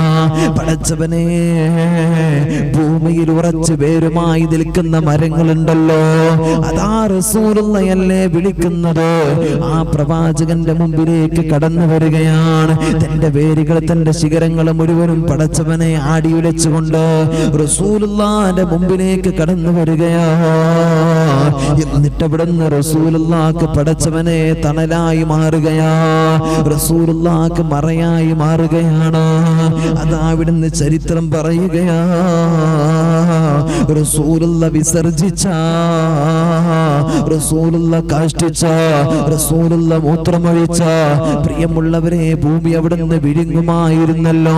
പടച്ചവനെ, ഭൂമിയിൽ ഉറച്ചു വേരുമായി നിൽക്കുന്ന മരങ്ങളുണ്ടല്ലോ, അതാ റസൂലുള്ളയല്ലേ വിളിക്കുന്നത്. ആ പ്രവാചകന്റെ മുമ്പിലേക്ക് കടന്നു വരികയാണ്. തന്റെ വേരുകൾ, തന്റെ ശിഖരങ്ങൾ മുഴുവനും പടച്ചവനെ ആടി ഉലച്ചുകൊണ്ട് റസൂലുള്ളാഹിന്റെ മുമ്പിലേക്ക് കടന്നു വരികയാ. എന്നിട്ട് അവിടുന്ന് റസൂലുള്ളാഹിക്ക് പടച്ചവനെ തണലായി മാറുകയാ, റസൂലുള്ളാഹിക്ക് മറയായി മാറുകയാണ്. അതാ അവിടുന്ന് ചരിത്രം പറയുകയാ. റസൂലുള്ള വിസർജിച്ച, റസൂലുള്ള കാഷ്ടിച്ച, റസൂലുള്ള മൂത്രമൊഴിച്ച പ്രിയമുള്ളവരെ, ഭൂമി അവിടുന്ന് വിഴുങ്ങുമായിരുന്നല്ലോ.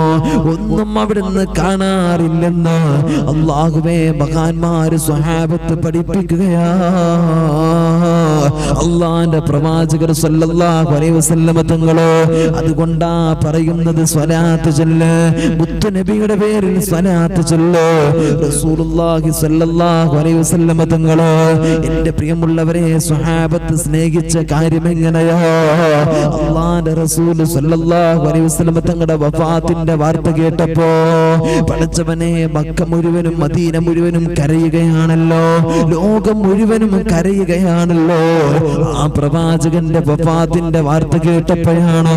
ഒന്നും അവിടുന്ന് കാണാറില്ലെന്ന് അല്ലാഹുവേ മഹാന്മാര് സ്വഹാബത്ത് പഠിപ്പിക്കുകയാ. അല്ലാഹുവിന്റെ പ്രവാചകർ സല്ലല്ലാഹു അലൈഹി വസല്ലം തങ്ങളോ അതുകൊണ്ടാ പറയുന്നത്, സ്വലാത്ത് ചൊല്ല്, മുത്തു നബിയുടെ പേരിൽ സ്വലാത്ത് ചൊല്ല്. റസൂലുള്ളാഹി സ്വല്ലല്ലാഹു അലൈഹി വസല്ലം തങ്ങളോ എന്റെ പ്രിയമുള്ളവരെ, സ്വഹാബത്ത് സ്നേഹിച്ച കാര്യം എങ്ങനെയാ? അല്ലാഹുവിന്റെ റസൂൽ സ്വല്ലല്ലാഹു അലൈഹി വസല്ലം തങ്ങളുടെ വഫാത്തിന്റെ വാർത്ത കേട്ടപ്പോ പടച്ചവനെ, മക്ക മുഴുവനും മദീന മുഴുവനും കരയുകയാണല്ലോ, ലോകം മുഴുവനും കരയുകയാണല്ലോ. ആ പ്രവാചകന്റെ വഫാത്തിന്റെ വാർത്ത കേട്ടപ്പോഴാണ്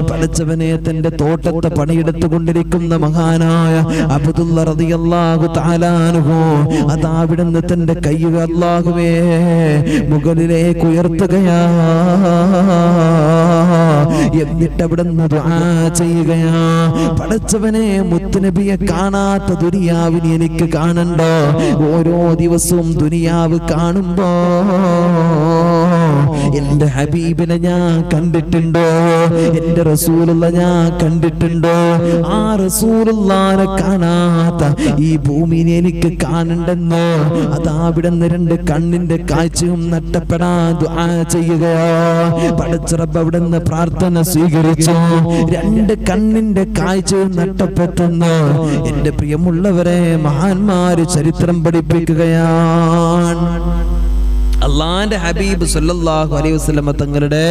പടച്ചവനെ, തന്റെ തോട്ടത്തെ പണിയെടുത്തു കൊണ്ടിരിക്കുന്ന മഹാനായ അബ്ദുല്ല റളിയല്ലാഹു തആല അൻഹു അതാ അവിടുന്ന് തന്റെ കൈകൾ അല്ലാഹുവേ മുകളിലേക്ക് ഉയർത്തുകയാ. എന്നിട്ട് അവിടുന്ന് ദുആ ചെയ്യുകയാ. പടച്ചവനെ, മുത്തുനബിയെ കാണാത്ത ദുനിയാവിനെ എനിക്ക് കാണണ്ടോ? ഓരോ ദിവസവും ദുനിയാവ് കാണുമ്പോ എന്റെ ഹബീബിനെ ഞാൻ കണ്ടിട്ടുണ്ടോ? എന്റെ റസൂലുള്ള ഞാൻ കണ്ടിട്ടുണ്ടോ? ആ റസൂലുള്ളാഹിനെ കാണാത്ത ഈ ഭൂമിയെ എനിക്ക് കാണണ്ടെന്ന് അതാ അവിടുന്ന് രണ്ട് കണ്ണിന്റെ കാഴ്ചയും നഷ്ടപ്പെടാൻ ദുആ ചെയ്യുകയാ. പടച്ച റബ്ബ് അവിടുന്ന് പ്രാർത്ഥന സ്വീകരിച്ചു. രണ്ട് കണ്ണിന്റെ കാഴ്ചയും നഷ്ടപ്പെട്ടെന്ന് എന്റെ പ്രിയമുള്ളവരെ, മഹാന്മാര് ചരിത്രം പഠിപ്പിക്കുകയാണ്. അള്ളാന്റെ ഹബീബ് സല്ലല്ലാഹു അലൈഹി വസല്ലം തങ്ങളുടെ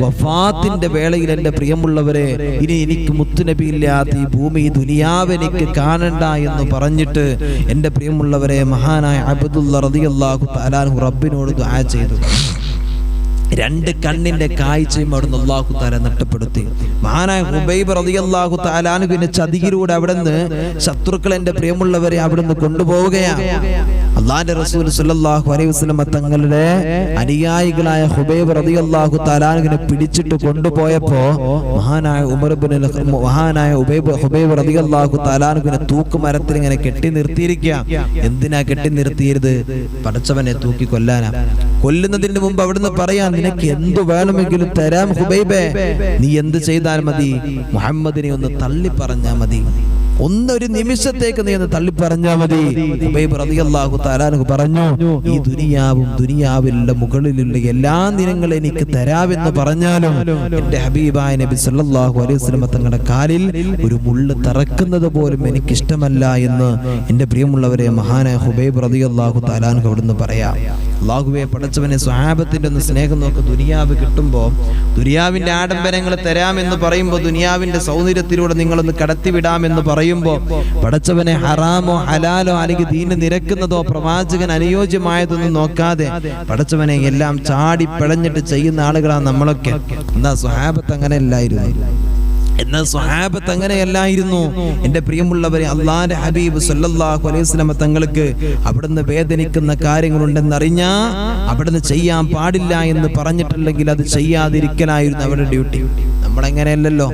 വഫാത്തിന്റെ വേളയിൽ എന്റെ പ്രിയമുള്ളവരെ, ഇനി എനിക്ക് മുത്തുനബി ഇല്ലാത്ത ഈ ഭൂമി, ദുനിയാവ് എനിക്ക് കാണണ്ട എന്ന് പറഞ്ഞിട്ട് എന്റെ പ്രിയമുള്ളവരെ, മഹാനായ അബ്ദുല്ല റളിയല്ലാഹു തആല അൻഹു റബ്ബിനോട് ദുആ ചെയ്തു. രണ്ട് കണ്ണിന്റെ കാഴ്ചയും അവിടുന്ന് അല്ലാഹു തആല നഷ്ടപ്പെടുത്തി. മഹാനായ ഹുബൈബ് റളിയല്ലാഹു തആല അൻഹുവിന്റെ ചതിയിലൂടെ അവിടുന്ന് ശത്രുക്കൾ എന്റെ പ്രിയമുള്ളവരെ അവിടുന്ന് കൊണ്ടുപോവുകയാണ്. അല്ലാഹുവിന്റെ റസൂൽ സല്ലല്ലാഹു അലൈഹി വസല്ലം തങ്ങളുടെ അനുയായികളായ ഹുബൈബ് റളിയല്ലാഹു തആല അൻഹുവിനെ പിടിച്ചിട്ട് കൊണ്ടുപോയപ്പോ മഹാനായ ഹുബൈബ് റളിയല്ലാഹു തആല അൻഹുവിനെ തൂക്കുമരത്തിൽ ഇങ്ങനെ കെട്ടി നിർത്തിയിരിക്കുക. എന്തിനാ കെട്ടി നിർത്തിയത്? പടച്ചവനെ തൂക്കി കൊല്ലാനാ. കൊല്ലുന്നതിന് മുമ്പ് അവിടുന്ന് പറയാൻ, നിനക്ക് എന്തു വേണമെങ്കിലും തരാം ഹുബൈബേ, നീ എന്ത് ചെയ്താൽ മതി? മുഹമ്മദിനെ ഒന്ന് തള്ളി പറഞ്ഞാ മതി, ഒന്നൊരു നിമിഷത്തേക്ക് നീ ഒന്ന് തള്ളി പറഞ്ഞാ മതി. ഹുബൈബ് റളിയല്ലാഹു തആല അൻഹു പറഞ്ഞു, ഈ ദുനിയാവും ദുനിയാവിലുള്ള മുകളിലുള്ള എല്ലാ ദിനങ്ങളും എനിക്ക് തരാമെന്ന് പറഞ്ഞാലും എന്റെ ഹബീബായ നബി സല്ലല്ലാഹു അലൈഹി വസല്ലം തങ്ങളുടെ കാലിൽ ഒരു മുള്ള് തറക്കുന്നത് പോലും എനിക്ക് ഇഷ്ടമല്ല എന്ന് എന്റെ പ്രിയമുള്ളവരെ, മഹാനായ ഹുബൈബ് റളിയല്ലാഹു തആല അൻഹു അവിടുന്ന് പറയാം. അല്ലാഹുവേ, പടച്ചവനെ, സ്വഹാബത്തിന്റെ ഒന്ന് സ്നേഹം നോക്ക്. ദുനിയാവ് കിട്ടുമ്പോ, ദുനിയാവിന്റെ ആഡംബരങ്ങൾ തരാമെന്ന് പറയുമ്പോ, ദുനിയാവിന്റെ സൗന്ദര്യത്തിലൂടെ നിങ്ങളൊന്ന് കടത്തിവിടാമെന്ന് പറയുമ്പോ, പടച്ചവനെ, ഹറാമോ ഹലാലോ അല്ലെങ്കിൽ ദീന് നിരക്കുന്നതോ പ്രവാചകൻ അനുയോജ്യമായതൊന്നും നോക്കാതെ പടച്ചവനെ എല്ലാം ചാടി പിളഞ്ഞിട്ട് ചെയ്യുന്ന ആളുകളാണ് നമ്മളൊക്കെ. എന്താ സ്വഹാബത്ത് അങ്ങനെ അല്ലായിരുന്നു. എന്നാൽ സ്വഹാബത്ത് അങ്ങനെയല്ലായിരുന്നു. എൻ്റെ പ്രിയമുള്ളവരെ, അള്ളാന്റെ ഹബീബ് സല്ലല്ലാഹു അലൈഹി വസല്ലം തങ്ങൾക്ക് അവിടുന്ന് വേദനിക്കുന്ന കാര്യങ്ങളുണ്ടെന്നറിഞ്ഞാ അവിടുന്ന് ചെയ്യാൻ പാടില്ല എന്ന് പറഞ്ഞിട്ടുണ്ടെങ്കിൽ അത് ചെയ്യാതിരിക്കലായിരുന്നു അവരുടെ ഡ്യൂട്ടി. നമ്മളങ്ങനെയല്ലല്ലോ.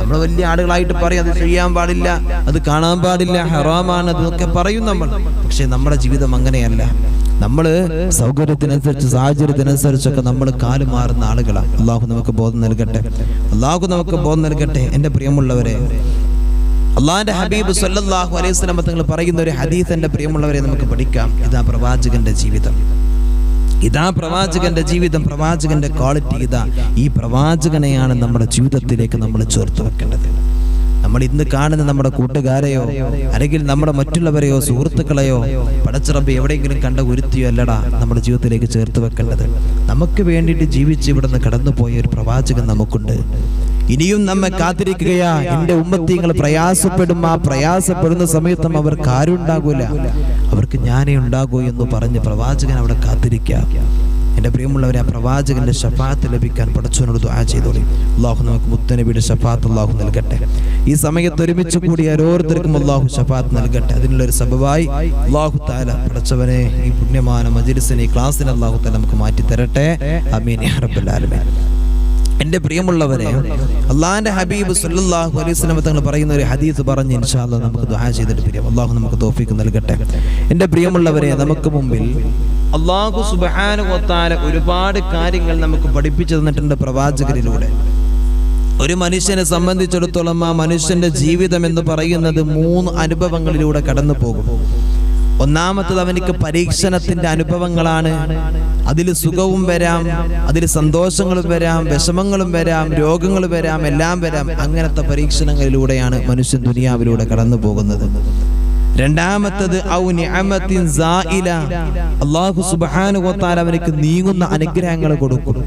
നമ്മൾ വലിയ ആളുകളായിട്ട് പറയും അത് ചെയ്യാൻ പാടില്ല, അത് കാണാൻ പാടില്ല, ഹറാമാണ്, അതൊക്കെ പറയും നമ്മൾ. പക്ഷെ നമ്മുടെ ജീവിതം അങ്ങനെയല്ല. നമ്മൾ സൗകര്യത്തിനനുസരിച്ച് സാഹചര്യത്തിനനുസരിച്ചൊക്കെ നമ്മൾ കാലുമാറുന്ന ആളുകളാണ്. അള്ളാഹു നമുക്ക് ബോധം നൽകട്ടെ. എൻ്റെ പ്രിയമുള്ളവരെ, അള്ളാഹിന്റെ ഹബീബ് സല്ലല്ലാഹു അലൈഹി വസല്ലം തങ്ങൾ പറയുന്ന ഒരു ഹദീസ് എൻ്റെ പ്രിയമുള്ളവരെ നമുക്ക് പഠിക്കാം. ഇതാ പ്രവാചകന്റെ ജീവിതം, പ്രവാചകന്റെ ക്വാളിറ്റി ഇതാ. ഈ പ്രവാചകനെയാണ് നമ്മുടെ ജീവിതത്തിലേക്ക് നമ്മൾ ചേർത്ത് വെക്കേണ്ടത്. നമ്മൾ ഇന്ന് കാണുന്ന നമ്മുടെ കൂട്ടുകാരെയോ അല്ലെങ്കിൽ നമ്മുടെ മറ്റുള്ളവരെയോ സുഹൃത്തുക്കളെയോ പടച്ച റബ്ബ് എവിടെയെങ്കിലും കണ്ട ഒരുത്തിയോ അല്ലടാ നമ്മുടെ ജീവിതത്തിലേക്ക് ചേർത്ത് വെക്കേണ്ടത്. നമുക്ക് വേണ്ടിയിട്ട് ജീവിച്ച് ഇവിടുന്ന് കടന്നുപോയ ഒരു പ്രവാചകൻ നമുക്കുണ്ട്. ഇനിയും നമ്മെ കാത്തിരിക്കുകയാ. എന്റെ ഉമ്മത്തിങ്ങൾ പ്രയാസപ്പെടും. ആ പ്രയാസപ്പെടുന്ന സമയത്തും അവർക്ക് ആരും ഉണ്ടാകൂല, അവർക്ക് ഞാനേ ഉണ്ടാകൂ എന്ന് പറഞ്ഞ് പ്രവാചകൻ അവിടെ കാത്തിരിക്കാം. എൻ്റെ പ്രിയമുള്ളവരെ, ആ പ്രവാചകന്റെ ശഫാത്ത് ലഭിക്കാൻ പടച്ചവനോട് ദുആ ചെയ്തോളി. അള്ളാഹു നമുക്ക് മുത്തനബിയുടെ ശഫാത്ത് അള്ളാഹു നൽകട്ടെ. ഈ സമയത്ത് ഒരുമിച്ച് കൂടി ഓരോരുത്തർക്കും അള്ളാഹു ശഫാത്ത് നൽകട്ടെ. അതിനുള്ളൊരു സബബായി അള്ളാഹു തആല പടച്ചവനെ ഈ പുണ്യമാന മജ്‌ലിസിനെ, ഈ ക്ലാസ്സിനെ അള്ളാഹു തആല നമുക്ക് മാറ്റി തരട്ടെ. ആമീൻ യാ റബ്ബൽ ആലമീൻ. എൻ്റെ പ്രിയമുള്ളവരെ, അള്ളാഹിന്റെ ഹബീബ് സല്ലല്ലാഹു അലൈഹി വസല്ലം തങ്ങൾ പറയുന്ന ഒരു ഹദീസ് പറഞ്ഞ് ഇൻഷാ അല്ലാഹ് നമുക്ക് ദുആ ചെയ്തിട്ട് പിരിയാം. അള്ളാഹു നമുക്ക് തൗഫീഖ് നൽകട്ടെ. എൻ്റെ പ്രിയമുള്ളവരെ, നമുക്ക് മുമ്പിൽ അള്ളാഹു സുബ്ഹാനഹു വ തആല ഒരുപാട് കാര്യങ്ങൾ നമുക്ക് പഠിപ്പിച്ചു തന്നിട്ടുണ്ട് പ്രവാചകരിലൂടെ. ഒരു മനുഷ്യനെ സംബന്ധിച്ചിടത്തോളം ആ മനുഷ്യന്റെ ജീവിതം എന്ന് പറയുന്നത് 3 അനുഭവങ്ങളിലൂടെ കടന്നു പോകും. ഒന്നാമത്തത് അവനിക്ക് പരീക്ഷണത്തിന്റെ അനുഭവങ്ങളാണ്. അതിൽ സുഖവും വരാം, അതിൽ സന്തോഷങ്ങളും വരാം, വിഷമങ്ങളും വരാം, രോഗങ്ങൾ വരാം, എല്ലാം വരാം. അങ്ങനത്തെ പരീക്ഷണങ്ങളിലൂടെയാണ് മനുഷ്യൻ ദുനിയാവിലൂടെ കടന്നു പോകുന്നത്. രണ്ടാമത്തത് ഔ നിഅമത്തിൻ സായില, അല്ലാഹു സുബ്ഹാനഹു വ തആല അവനിക്ക് നീങ്ങുന്ന അനുഗ്രഹങ്ങൾ കൊടുക്കും.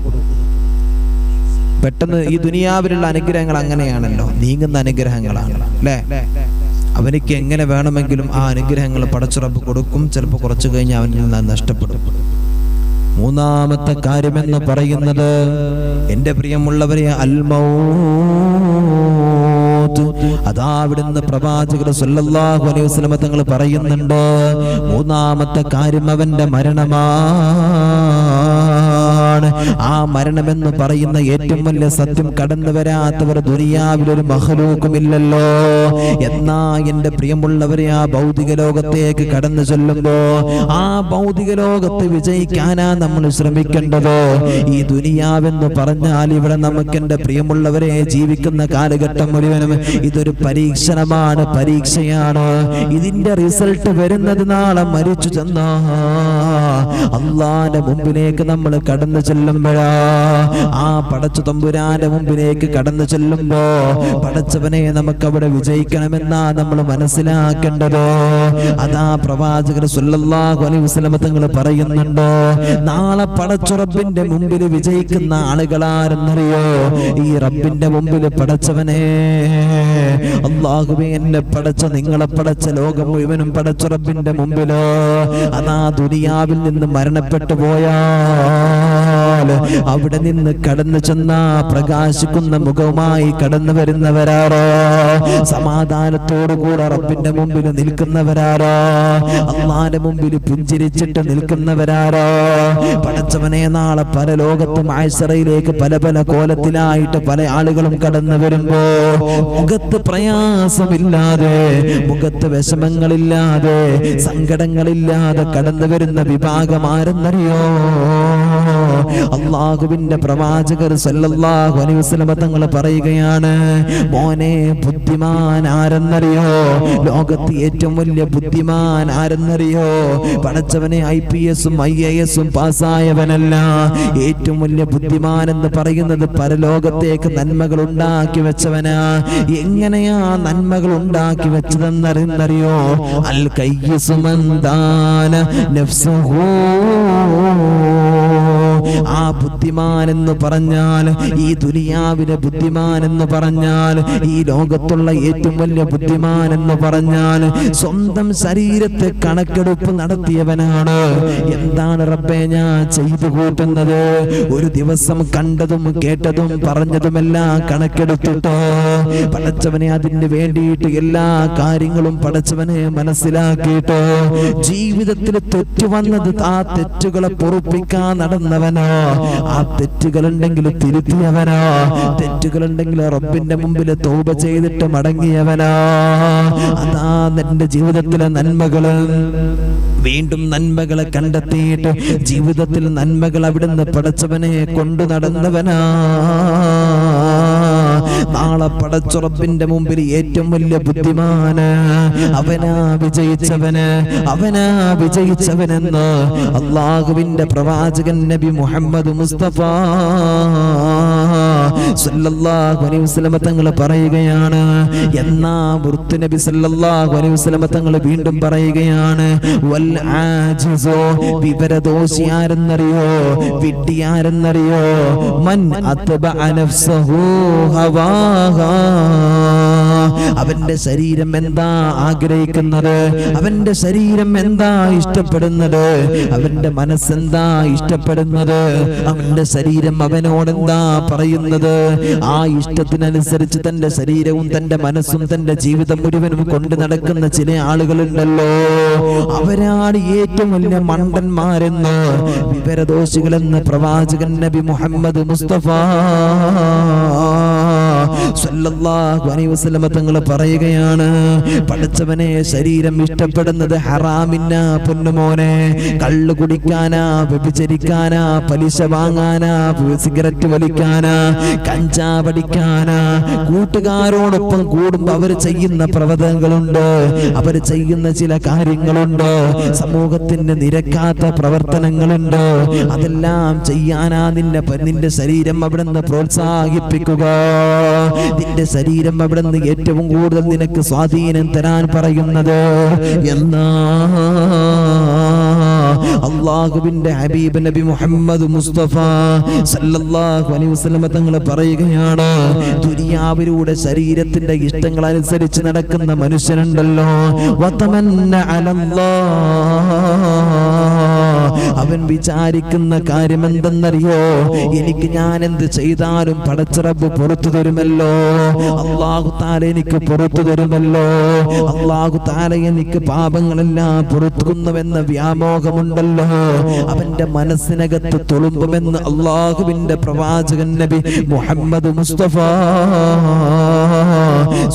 പെട്ടെന്ന് ഈ ദുനിയാവിലുള്ള അനുഗ്രഹങ്ങൾ അങ്ങനെയാണല്ലോ, നീങ്ങുന്ന അനുഗ്രഹങ്ങളാണ് അല്ലേ. അവനിക്ക് എങ്ങനെ വേണമെങ്കിലും ആ അനുഗ്രഹങ്ങൾ പടച്ച റബ്ബ് കൊടുക്കും. ചിലപ്പോൾ കുറച്ചു കഴിഞ്ഞ് അവനിൽ നിന്ന് നഷ്ടപ്പെടും. മൂന്നാമത്തെ കാര്യമെന്ന് പറയുന്നത്, എൻ്റെ പ്രിയമുള്ളവരെ, അതാ അവിടുന്ന് പ്രവാചകർ സല്ലല്ലാഹു അലൈഹി വസല്ലം തങ്ങൾ പറയുന്നുണ്ട്, മൂന്നാമത്തെ കാര്യം അവന്റെ മരണമാണ്. ആ മരണമെന്ന് പറയുന്ന ഏറ്റവും വലിയ സത്യം കടന്നു വരാത്തവർ ദുനിയാവിലൊരു മഖ്ലൂഖുമില്ലല്ലോ. എന്നാ എൻ്റെ പ്രിയമുള്ളവരെ, ആ ഭൗതിക ലോകത്തേക്ക് കടന്നു ചെല്ലുമ്പോ ആ ഭൗതിക ലോകത്ത് വിജയിക്കാനാ നമ്മൾ ശ്രമിക്കേണ്ടത്. ഈ ദുനിയാവെന്ന് പറഞ്ഞാൽ ഇവിടെ നമുക്ക്, എൻ്റെ പ്രിയമുള്ളവരെ, ജീവിക്കുന്ന കാലഘട്ടം മുഴുവനും ഇതൊരു പരീക്ഷണമാണ്, പരീക്ഷയാണ്. ഇതിന്റെ റിസൾട്ട് വരുന്നത് നാളെ മരിച്ചു ചെന്ന അള്ളാന്റെ മുമ്പിലേക്ക് നമ്മൾ കടന്നു ചെല്ലുമ്പോഴാ, ആ പടച്ച തമ്പുരാന്റെ മുമ്പിലേക്ക് കടന്നു ചെല്ലുമ്പോ പടച്ചവനെ നമുക്ക് അവിടെ വിജയിക്കണമെന്നാ നമ്മൾ മനസ്സിലാക്കേണ്ടത്. അതാ പ്രവാചകർ സല്ലല്ലാഹു അലൈഹി വസല്ലം തങ്ങൾ പറയുന്നുണ്ട്, നാളെ പടച്ച റബ്ബിന്റെ മുമ്പിൽ വിജയിക്കുന്ന ആളുകളാരെന്നറിയോ? ഈ റബ്ബിന്റെ മുമ്പിൽ പടച്ചവനെ, അല്ലാഹുവേ, എന്നെ പടച്ച, നിങ്ങളെ പടച്ച, ലോകം മുഴുവനും പടച്ച റബ്ബിന്റെ മുമ്പില് അതാ ദുനിയാവിൽ നിന്ന് മരണപ്പെട്ടു പോയാൽ അവിടെ നിന്ന് കടന്നു ചെന്ന പ്രകാശിക്കുന്ന മുഖവുമായി കടന്നു വരുന്നവരാരോ, സമാധാനത്തോടുകൂടെ റബ്ബിന്റെ മുമ്പിൽ നിൽക്കുന്നവരാരോ, അള്ളാന്റെ മുമ്പിൽ പുഞ്ചിരിച്ചിട്ട് നിൽക്കുന്നവരാരോ? പടച്ചവനെ, നാളെ പല ലോകത്തും ആയിഷറയിലേക്ക് പല പല കോലത്തിലായിട്ട് പല ആളുകളും കടന്നു വരുമ്പോ മുഖത്ത് പ്രയാസമില്ലാതെ, മുഖത്ത് വിഷമങ്ങളില്ലാതെ, സങ്കടങ്ങളില്ലാതെ കടന്നു വരുന്ന വിഭാഗം ആരെന്നറിയോ? അള്ളാഹുവിന്റെ പ്രവാചകർ സല്ലല്ലാഹു അലൈഹി വസല്ലം തങ്ങൾ പറയുകയാണ്, മോനെ, ബുദ്ധിമാൻ ആരെന്നറിയോ? ലോകത്ത് ഏറ്റവും വലിയ ബുദ്ധിമാൻ ആരെന്നറിയോ? പടച്ചവനെ, IPS-ഉം IAS-ഉം പാസ്സായവനല്ല. ഏറ്റവും വലിയ ബുദ്ധിമാൻ എന്ന് പറയുന്നത് പരലോകത്തേക്ക് നന്മകൾ ഉണ്ടാക്കി വെച്ചവനാ. എങ്ങനെയാ നന്മകൾ ഉണ്ടാക്കി വെച്ചതെന്നറിയോ? അൽ കയ്യിസു മൻ ദാന നഫ്സുഹു ആ ബുദ്ധിമാൻ എന്ന് പറഞ്ഞാൽ, ഈ ദുനിയാവിലെ ബുദ്ധിമാൻ എന്ന് പറഞ്ഞാൽ, ഈ ലോകത്തുള്ള ഏറ്റവും വലിയ ബുദ്ധിമാൻ എന്ന് പറഞ്ഞാൽ സ്വന്തം ശരീരത്തെ കണക്കെടുപ്പ് നടത്തിയവനാണ്. എന്താണ് റബ്ബേ ഞാൻ ചെയ്തു കൂട്ടുന്നത്? ഒരു ദിവസം കണ്ടതും കേട്ടതും പറഞ്ഞതുമെല്ലാം കണക്കെടുത്തിട്ടോ പടച്ചവനെ അതിന് വേണ്ടിയിട്ട് എല്ലാ കാര്യങ്ങളും പടച്ചവനെ മനസ്സിലാക്കിയിട്ടോ ജീവിതത്തിൽ തെറ്റ് വന്നത് ആ തെറ്റുകളെ പൊറുപ്പിക്കാൻ നടന്നവനോ, ആ തെറ്റുകളുണ്ടെങ്കിൽ തിരുത്തിയവനോ, തെറ്റുകളുണ്ടെങ്കിൽ റബ്ബിന്റെ മുമ്പിൽ തൗബ ചെയ്തിട്ട് മടങ്ങിയവനോ, അതാ നിന്റെ ജീവിതത്തിലെ നന്മകള് വീണ്ടും നന്മകളെ കണ്ടെത്തിയിട്ട് ജീവിതത്തിൽ നന്മകൾ അവിടുന്ന് പടച്ചവനെ കൊണ്ടു നടന്നവനാ. നാളെ പടച്ചുറപ്പിന്റെ മുമ്പിൽ ഏറ്റവും വലിയ ബുദ്ധിമാന് അവനാ വിജയിച്ചവന്, അവനാ വിജയിച്ചവനെന്ന് അള്ളാഹുവിന്റെ പ്രവാചകൻ നബി മുഹമ്മദ് മുസ്തഫ സല്ലല്ലാഹു അലൈഹി വസല്ലം തങ്ങൾ പറയുകയാണ്. എന്നാ മുത്ത് നബി സല്ലല്ലാഹു അലൈഹി വസല്ലം തങ്ങൾ വീണ്ടും പറയുകയാണ്, വൽ ആജിസോ, വിവരദോഷി ആരെന്നറിയോ, വിഡ്ഢി ആരെന്നറിയോ, മൻ അത്ബഅ നഫ്സഹു ഹവാഹാ, അവന്റെ ശരീരം എന്താ ആഗ്രഹിക്കുന്നത്, അവന്റെ ശരീരം എന്താ ഇഷ്ടപ്പെടുന്നത്, അവന്റെ മനസ്സെന്താ ഇഷ്ടപ്പെടുന്നത്, അവന്റെ ശരീരം അവനോട് എന്താ പറയുന്നത്, ആ ഇഷ്ടത്തിനനുസരിച്ച് തന്റെ ശരീരവും തന്റെ മനസ്സും തന്റെ ജീവിതം മുഴുവനും കൊണ്ടു നടക്കുന്ന ചില ആളുകളുണ്ടല്ലോ, അവരാണ് ഏറ്റവും വലിയ മണ്ടന്മാരെന്ന്, വിവരദോഷികളെന്ന് പ്രവാചകൻ നബി മുഹമ്മദ് മുസ്തഫ സല്ലല്ലാഹു അലൈഹി വസല്ലം തങ്ങൾ പറയുകയാണ്. പടച്ചവനെ ശരീരം ഇഷ്ടപ്പെടുന്നത് ഹറാമിനാ പൊന്നുമോനെ, കള്ളു കുടിക്കാനാ, വ്യഭിചരിക്കാനാ, പലിശ വാങ്ങാനാ, സിഗരറ്റ് വലിക്കാനാ, കഞ്ചാവടിക്കാനാ, കൂട്ടുകാരോടൊപ്പം കൂടുമ്പോ അവർ ചെയ്യുന്ന പ്രവർത്തനങ്ങളുണ്ട്, അവർ ചെയ്യുന്ന ചില കാര്യങ്ങളുണ്ട്, സമൂഹത്തിന് നിരക്കാത്ത പ്രവർത്തനങ്ങളുണ്ട്, അതെല്ലാം ചെയ്യാനാ നിന്റെ ശരീരം അവിടെ നിന്ന് പ്രോത്സാഹിപ്പിക്കുക. നിന്റെ ശരീരം അവിടെ നിന്ന് ഏറ്റവും കൂടുതൽ നിനക്ക് സ്വാധീനം തരാൻ പറയുന്നത്. എന്നാ അല്ലാഹുവിന്റെ ഹബീബ് നബി മുഹമ്മദ് മുസ്തഫ സല്ലല്ലാഹു അലൈഹി വസല്ലം തങ്ങൾ പറയുകയാണ്, ദുനിയാവിലൂടെ ശരീരത്തിന്റെ ഇഷ്ടങ്ങൾ അനുസരിച്ച് നടക്കുന്ന മനുഷ്യനുണ്ടല്ലോ, വതമന്ന അലല്ലാഹ്, അവൻ വിചാരിക്കുന്ന കാര്യം എന്തെന്നറിയോ, എനിക്ക് ഞാൻ എന്ത് ചെയ്താലും പടച്ച റബ്ബ് പുറത്തു തരുമല്ലോ, അല്ലാഹു തആല എനിക്ക് പുറത്തു തരുമല്ലോ, അല്ലാഹു തആല എനിക്ക് പാപങ്ങളെല്ലാം പൊറുക്കുന്നുവെന്ന വ്യാമോഹമുണ്ടല്ലോ, അവന്റെ മനസ്സിനകത്ത് തുളുമ്പുമെന്ന് അല്ലാഹുവിന്റെ പ്രവാചകൻ നബി മുഹമ്മദ് മുസ്തഫ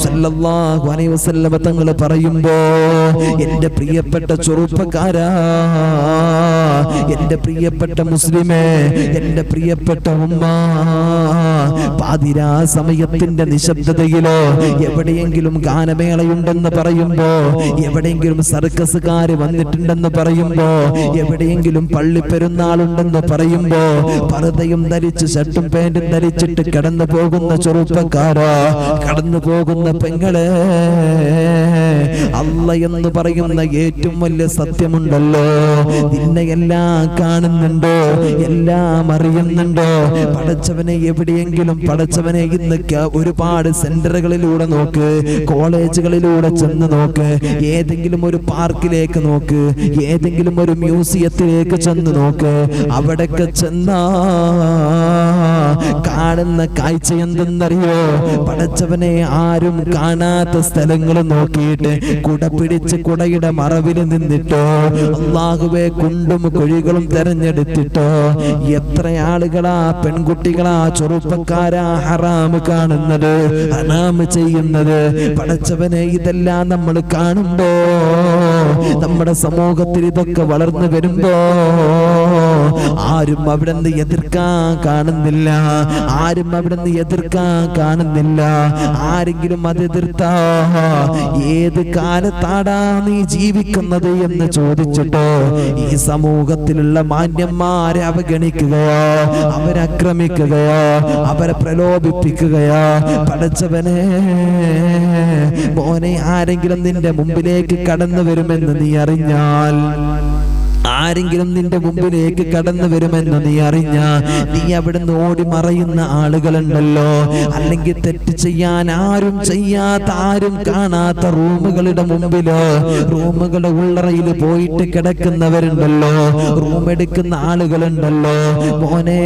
സല്ലല്ലാഹു അലൈഹി വസല്ലം തങ്ങൾ പറയുമ്പോ, എന്റെ പ്രിയപ്പെട്ട ചെറുപ്പക്കാരാ, എന്റെ പ്രിയപ്പെട്ട മുസ്ലിമേ, എന്റെ പ്രിയപ്പെട്ട ഉമ്മ, പാതിരാ സമയത്തിന്റെ നിശബ്ദതയിലോ എവിടെയെങ്കിലും ഗാനമേളയുണ്ടെന്ന് പറയുമ്പോ, എവിടെയെങ്കിലും സർക്കസുകാര് വന്നിട്ടുണ്ടെന്ന് പറയുമ്പോ, എവിടെയെങ്കിലും പള്ളിപ്പെരുന്നാളുണ്ടെന്ന് പറയുമ്പോ, പർദ്ദയും ധരിച്ച് ഷർട്ടും പാന്റും ധരിച്ചിട്ട് കടന്നു പോകുന്ന ചെറുപ്പക്കാരാ, കടന്നു പോകുന്ന പെങ്ങളെ, അല്ല എന്ന് പറയുന്ന ഏറ്റവും വലിയ സത്യമുണ്ടല്ലോ, നിന്നെ എല്ലാം കാണുന്നുണ്ടോ, എല്ലാം അറിയുന്നുണ്ടോ, പടച്ചവനെ എവിടെയെങ്കിലും പടച്ചവനെ ഇന്ന് ഒരുപാട് സെന്ററുകളിലൂടെ നോക്ക്, കോളേജുകളിലൂടെ ചെന്ന് നോക്ക്, ഏതെങ്കിലും ഒരു പാർക്കിലേക്ക് നോക്ക്, ഏതെങ്കിലും ഒരു മ്യൂസിയത്തിലേക്ക് ചെന്ന് നോക്ക്, അവിടൊക്കെ ചെന്നാ കാണുന്ന കാഴ്ച എന്തെന്നറിയോ, പടച്ചവനെ ആരും കാണാത്ത സ്ഥലങ്ങൾ നോക്കിയിട്ട് കുട പിടിച്ച് കുടയുടെ മറവിൽ നിന്നിട്ടോ, അല്ലാഹുവേ കുണ്ടും കുഴികളും തെരഞ്ഞെടുത്തിട്ടോ, എത്ര ആളുകളാ, പെൺകുട്ടികളാ, ചെറുപ്പക്കാരാ ഹറാം കാണുന്നത്, ഹറാം ചെയ്യുന്നത്. പടച്ചവനെ ഇതെല്ലാം നമ്മൾ കാണുമ്പോ, നമ്മുടെ സമൂഹത്തിൽ ഇതൊക്കെ വളർന്നു വരുമ്പോ ആരും അവിടെ നിന്ന് എതിർക്കാൻ കാണുന്നില്ല, ആരും അവിടെ നിന്ന് എതിർക്കാൻ കാണുന്നില്ല. ആരെങ്കിലും അത് എതിർത്താ, ഏത് കാലത്താടാ നീ ജീവിക്കുന്നത് എന്ന് ചോദിച്ചിട്ടോ ഈ സമൂഹത്തിലുള്ള മാന്യന്മാരെ അവഗണിക്കുകയോ, അവരാക്രമിക്കുകയോ, അവരെ പ്രലോഭിപ്പിക്കുകയോ. പടച്ചവനെ മോനെ, ആരെങ്കിലും നിന്റെ മുമ്പിലേക്ക് കടന്നു വരുമെന്ന് നീ അറിഞ്ഞാൽ ആരെങ്കിലും നിന്റെ മുമ്പിലേക്ക് കടന്നു വരുമെന്ന് നീ അറിഞ്ഞ നീ അവിടുന്ന് ഓടി മറയുന്ന ആളുകളുണ്ടല്ലോ, അല്ലെങ്കിൽ തെറ്റ് ചെയ്യാൻ ആരും ചെയ്യാത്ത ആരും കാണാത്ത റൂമുകളുടെ മുമ്പിലോ റൂമുകളുടെ ഉള്ളറയിൽ പോയിട്ട് കിടക്കുന്നവരുണ്ടല്ലോ, റൂം എടുക്കുന്ന ആളുകളുണ്ടല്ലോ. മോനെ,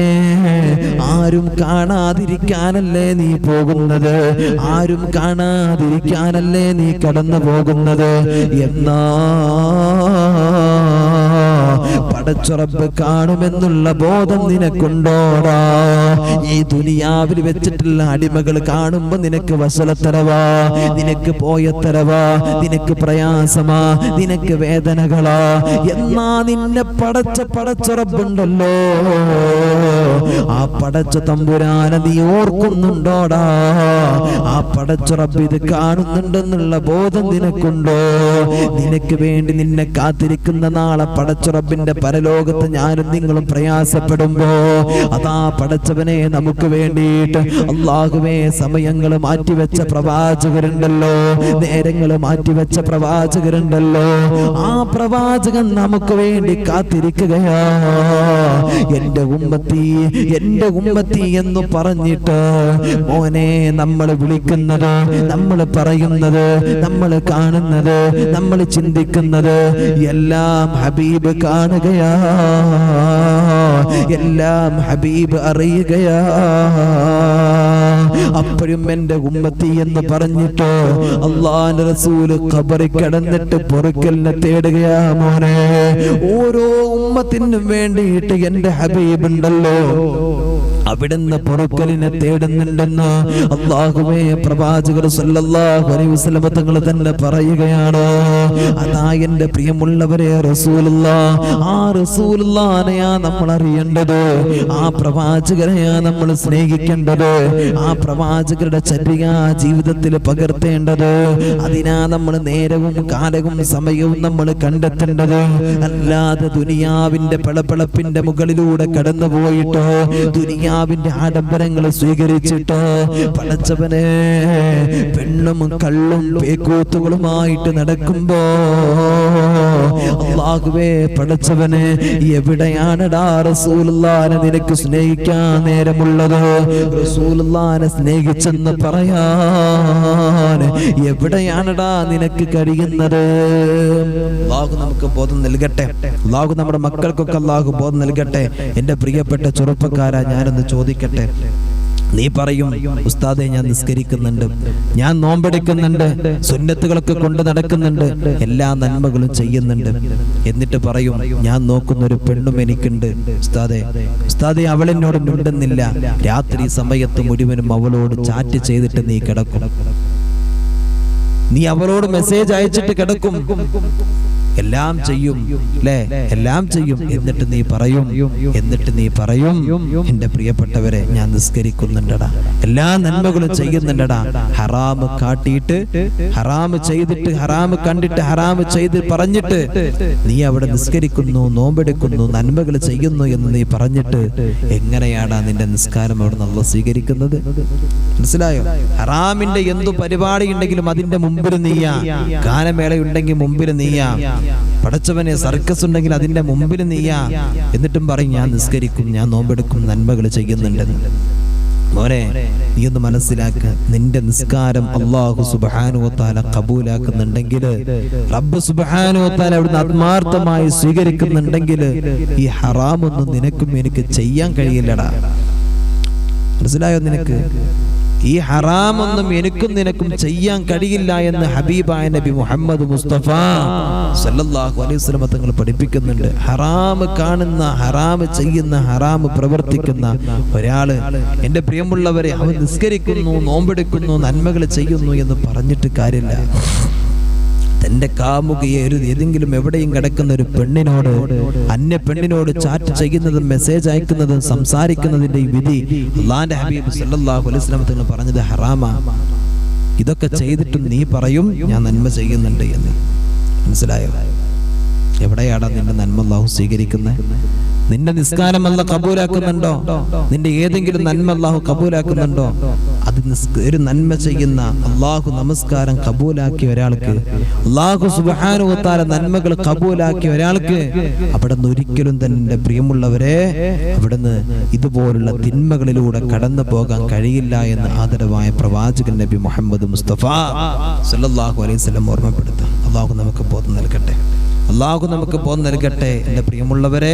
ആരും കാണാതിരിക്കാനല്ലേ നീ പോകുന്നത്, ആരും കാണാതിരിക്കാനല്ലേ നീ കടന്നു പോകുന്നത്. എന്നാ പടച്ചുറപ്പ് കാണുമെന്നുള്ള ബോധം നിനക്കുണ്ടോടാ? ഈ ദുനിയാവിൽ വെച്ചിട്ടുള്ള അടിമകൾ കാണുമ്പോ നിനക്ക് വശലത്തരവാ, നിനക്ക് പോയത്തരവാ, നിനക്ക് പ്രയാസമാ, നിനക്ക് വേദനകളാ. എന്നാ നിന്നെ പടച്ചുറപ്പുണ്ടല്ലോ, ആ പടച്ച തമ്പുരാനെ നീ ഓർക്കുന്നുണ്ടോടാ? ആ പടച്ചുറപ്പ് ഇത് കാണുന്നുണ്ടെന്നുള്ള ബോധം നിനക്കുണ്ടോ? നിനക്ക് വേണ്ടി നിന്നെ കാത്തിരിക്കുന്ന നാളെ പടച്ചുറപ്പിന്റെ പരലോകത്ത് ഞാനും നിങ്ങളും പ്രയാസപ്പെടുമ്പോ അതാ പടച്ചവനെ നമുക്ക് വേണ്ടിയിട്ട് അല്ലാഹുവേ സമയങ്ങൾ മാറ്റിവെച്ച പ്രവാചകരുണ്ടല്ലോ, നേരങ്ങൾ മാറ്റിവെച്ച പ്രവാചകരുണ്ടല്ലോ. ആ പ്രവാചകൻ നമുക്ക് വേണ്ടി കാത്തിരിക്കുകയാ. എന്റെ ഉമ്മത്തി എന്ന് പറഞ്ഞിട്ട് മോനെ നമ്മൾ വിളിക്കുന്നത്, നമ്മൾ പറയുന്നത്, നമ്മൾ കാണുന്നത്, നമ്മൾ ചിന്തിക്കുന്നത് എല്ലാം ഹബീബ് കാണുകയാ, എല്ലാം ഹബീബ് അറിയുകയാ. അപ്പോഴും എന്റെ ഉമ്മത്തി എന്ന് പറഞ്ഞിട്ട് അല്ലാഹുവിന്റെ റസൂല് ഖബറിൽ കിടന്നിട്ട് പൊറുക്കലിനെ തേടുകയാ. മോനെ, ഓരോ ഉമ്മത്തിനും വേണ്ടിയിട്ട് എന്റെ ഹബീബ് ഉണ്ടല്ലോ, അവിടുന്ന് പൊറുക്കലിനെ തേടുന്നുണ്ടെന്ന് അല്ലാഹുവേ പ്രവാചകർ സല്ലല്ലാഹു അലൈഹി വസല്ലം തങ്ങൾ തന്നെ പറയുകയാണ്. അതാ എന്റെ പ്രിയമുള്ളവരെ, റസൂലുള്ളാഹ്, ആ റസൂലുള്ളാഹിനെയാ നമ്മൾ അറിയേണ്ടത്, ആ പ്രവാചകരെയാ നമ്മൾ സ്നേഹിക്കേണ്ടത്, ആ പ്രവാചകരുടെ ചര്യ ജീവിതത്തിൽ പകർത്തേണ്ടത്. അതിനാ നമ്മൾ നേരവും കാലവും സമയവും നമ്മൾ കണ്ടെത്തേണ്ടത്. അല്ലാതെ ദുനിയാവിന്റെ പളപ്പളപ്പിന്റെ മുകളിലൂടെ കടന്നു പോയിട്ടോ ദുനിയാവിന്റെ ആഡംബരങ്ങൾ സ്വീകരിച്ചിട്ടോ പടച്ചവനെ പെണ്ണും കള്ളും പേക്കൂത്തുകളുമായിട്ട് നടക്കുമ്പോ അല്ലാഹുവേ പടച്ചവനെ എവിടെയാണടാ റസൂലുള്ളാഹിനെ നിനക്ക് സ്നേഹിക്കാൻ നേരമുള്ളത്? റസൂലുള്ളാഹിനെ സ്നേഹിച്ചെന്ന് പറയാൻ എവിടെയാണടാ നിനക്ക് കഴിയുന്നത്? അല്ലാഹു നമുക്ക് ബോധം നൽകട്ടെ, അല്ലാഹു നമ്മുടെ മക്കൾക്കൊക്കെ അല്ലാഹു ബോധം നൽകട്ടെ. എന്റെ പ്രിയപ്പെട്ട ചെറുപ്പക്കാരാ, ഞാനൊന്ന് ചോദിക്കട്ടെ, നീ പറയും ഉസ്താദെ ഞാൻ നിസ്കരിക്കുന്നുണ്ട്, ഞാൻ നോമ്പെടുക്കുന്നുണ്ട്, സുന്നത്തുകളൊക്കെ കൊണ്ട് നടക്കുന്നുണ്ട്, എല്ലാ നന്മകളും ചെയ്യുന്നുണ്ട്, എന്നിട്ട് പറയും ഞാൻ നോക്കുന്ന ഒരു പെണ്ണും എനിക്കുണ്ട് ഉസ്താദെ അവളെന്നോട് മിണ്ടുന്നില്ല, രാത്രി സമയത്ത് മുഴുവനും അവളോട് ചാറ്റ് ചെയ്തിട്ട് നീ കിടക്കും, നീ അവളോട് മെസ്സേജ് അയച്ചിട്ട് കിടക്കും, എല്ലാം ചെയ്യും അല്ലേ, എല്ലാം ചെയ്യും, എന്നിട്ട് നീ പറയും എന്റെ പ്രിയപ്പെട്ടവരെ ഞാൻ നിസ്കരിക്കുന്നുണ്ടടാ, എല്ലാ നന്മകളും ചെയ്യുന്നുണ്ടടാ, ഹറാമ് കാട്ടിയിട്ട് ഹറാമ് ചെയ്തിട്ട് ഹറാമ് കണ്ടിട്ട് ഹറാമ് ചെയ്ത് പറഞ്ഞിട്ട് നീ അവിടെ നിസ്കരിക്കുന്നു, നോമ്പെടുക്കുന്നു, നന്മകൾ ചെയ്യുന്നു എന്ന് നീ പറഞ്ഞിട്ട് എങ്ങനെയാടാ നിന്റെ നിസ്കാരം അവിടെ അല്ലാഹു സ്വീകരിക്കുന്നത്? മനസ്സിലായോ? ഹറാമിന്റെ എന്തു പരിപാടി ഉണ്ടെങ്കിലും അതിന്റെ മുമ്പിൽ നീയാ, ഗാനമേള ഉണ്ടെങ്കിൽ മുമ്പിൽ നീയാ, പടച്ചവനെ സർക്കസ് ഉണ്ടെങ്കിൽ അതിന്റെ മുമ്പിൽ നീയാ, എന്നിട്ടും പറയും ഞാൻ നിസ്കരിക്കും, ഞാൻ നോമ്പെടുക്കും, നന്മകൾ ചെയ്യുന്നുണ്ടെന്ന്. മോനെ, നീ ഒന്ന് മനസ്സിലാക്ക, നിന്റെ നിസ്കാരം അല്ലാഹു സുബ്ഹാനഹു വ തആല ഖബൂലാക്കുന്നുണ്ടെങ്കിൽ, റബ്ബ് സുബ്ഹാനഹു വ തആല അവിടുന്ന് ആത്മാർത്ഥമായി സ്വീകരിക്കുന്നുണ്ടെങ്കിൽ ഈ ഹറാമൊന്നും നിനക്കും എനിക്ക് ചെയ്യാൻ കഴിയില്ലടാ. മനസ്സിലായോ? നിനക്ക് ഈ ഹറാമൊന്നും എനിക്കും നിനക്കും ചെയ്യാൻ കഴിയില്ല എന്ന് ഹബീബായ നബി മുഹമ്മദ് മുസ്തഫ സല്ലല്ലാഹു അലൈഹി വസല്ലം തങ്ങൾ പഠിപ്പിക്കുന്നുണ്ട്. ഹറാമ് കാണുന്ന, ഹറാമ് ചെയ്യുന്ന, ഹറാമ് പ്രവർത്തിക്കുന്ന ഒരാള്, എന്റെ പ്രിയമുള്ളവരെ, അവൻ നിസ്കരിക്കുന്നു, നോമ്പെടുക്കുന്നു, നന്മകൾ ചെയ്യുന്നു എന്ന് പറഞ്ഞിട്ട് കാര്യമില്ല. തന്റെ കാമുകിയെ ഏതെങ്കിലും എവിടെയും കിടക്കുന്ന ഒരു പെണ്ണിനോട്, അന്യ പെണ്ണിനോട് ചാറ്റ് ചെയ്യുന്നതും മെസ്സേജ് അയക്കുന്നതും സംസാരിക്കുന്നതിന്റെ ഈ വിധി അല്ലാഹുവിന്റെ ഹബീബ് സല്ലല്ലാഹു അലൈഹി വസല്ലം തങ്ങൾ പറഞ്ഞത് ഹറാമാ. ഇതൊക്കെ ചെയ്തിട്ടും നീ പറയും ഞാൻ നന്മ ചെയ്യുന്നുണ്ട് എന്ന്. മനസ്സിലായോ? എവിടെയാടാ നിന്റെ നന്മ അല്ലാഹു സ്വീകരിക്കുന്നത്? നിന്റെ നിസ്കാരം അല്ലാഹു കബൂലാക്കുന്നുണ്ടോ? നിന്റെ ഏതെങ്കിലും നന്മ അല്ലാഹു കബൂലാക്കുന്നുണ്ടോ? അതിന് ഒരു നന്മ ചെയ്യുന്ന അള്ളാഹു നമസ്കാരം കബൂലാക്കിയ ഒരാൾക്ക്, അള്ളാഹു സുബ്ഹാനഹു വ തആല നന്മകൾ കബൂലാക്കിയ ഒരാൾക്ക് അവിടുന്ന് ഒരിക്കലും തന്നെ പ്രിയമുള്ളവരെ അവിടുന്ന് ഇതുപോലുള്ള തിന്മകളിലൂടെ കടന്നു പോകാൻ കഴിയില്ല എന്ന് ആദരവായ പ്രവാചകൻ നബി മുഹമ്മദ് മുസ്തഫ സല്ലല്ലാഹു അലൈഹി വസല്ലം ഓർമ്മപ്പെടുത്തും. അള്ളാഹു നമുക്ക് ബോധം നൽകട്ടെ, അള്ളാഹു നമുക്ക് ബോധം നൽകട്ടെ എൻ്റെ പ്രിയമുള്ളവരെ.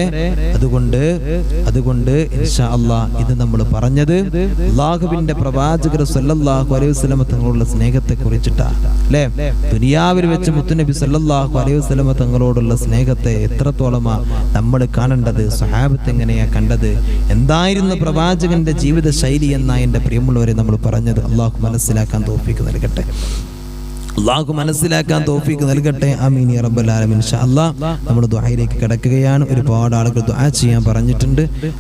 അതുകൊണ്ട് ഇൻഷാ അല്ലാഹ് ഇത് നമ്മൾ പറഞ്ഞത് അള്ളാഹുവിന്റെ പ്രവാചകർ സല്ലല്ലാഹു അലൈഹി വസല്ലം തങ്ങളുള്ള സ്നേഹത്തെ കുറിച്ചിട്ടാണ് അല്ലേ? ദുനിയാവിൽ വെച്ച് മുത്തുനബി സല്ലല്ലാഹു അലൈഹി വസല്ലം തങ്ങളോടുള്ള സ്നേഹത്തെ എത്രത്തോളമാ നമ്മൾ കാണേണ്ടത്, സ്വഹാബത്ത് എങ്ങനെയാ കണ്ടത്, എന്തായിരുന്നു പ്രവാചകന്റെ ജീവിത ശൈലി എന്നാ എൻ്റെ പ്രിയമുള്ളവരെ നമ്മൾ പറഞ്ഞത്. അള്ളാഹു മനസ്സിലാക്കാൻ തൗഫീഖ് നൽകട്ടെ, അള്ളാഹു മനസ്സിലാക്കാൻ തൗഫീഖ് നൽകട്ടെ. ആമീൻ യാ റബ്ബൽ ആലമീൻ. ഇൻഷാ അല്ലാഹ് നമ്മൾ ദുആയിലേക്ക് കടക്കുകയാണ്. ഒരുപാട് ആളുകൾ ദുആ ചെയ്യാൻ പറഞ്ഞിട്ടുണ്ട്.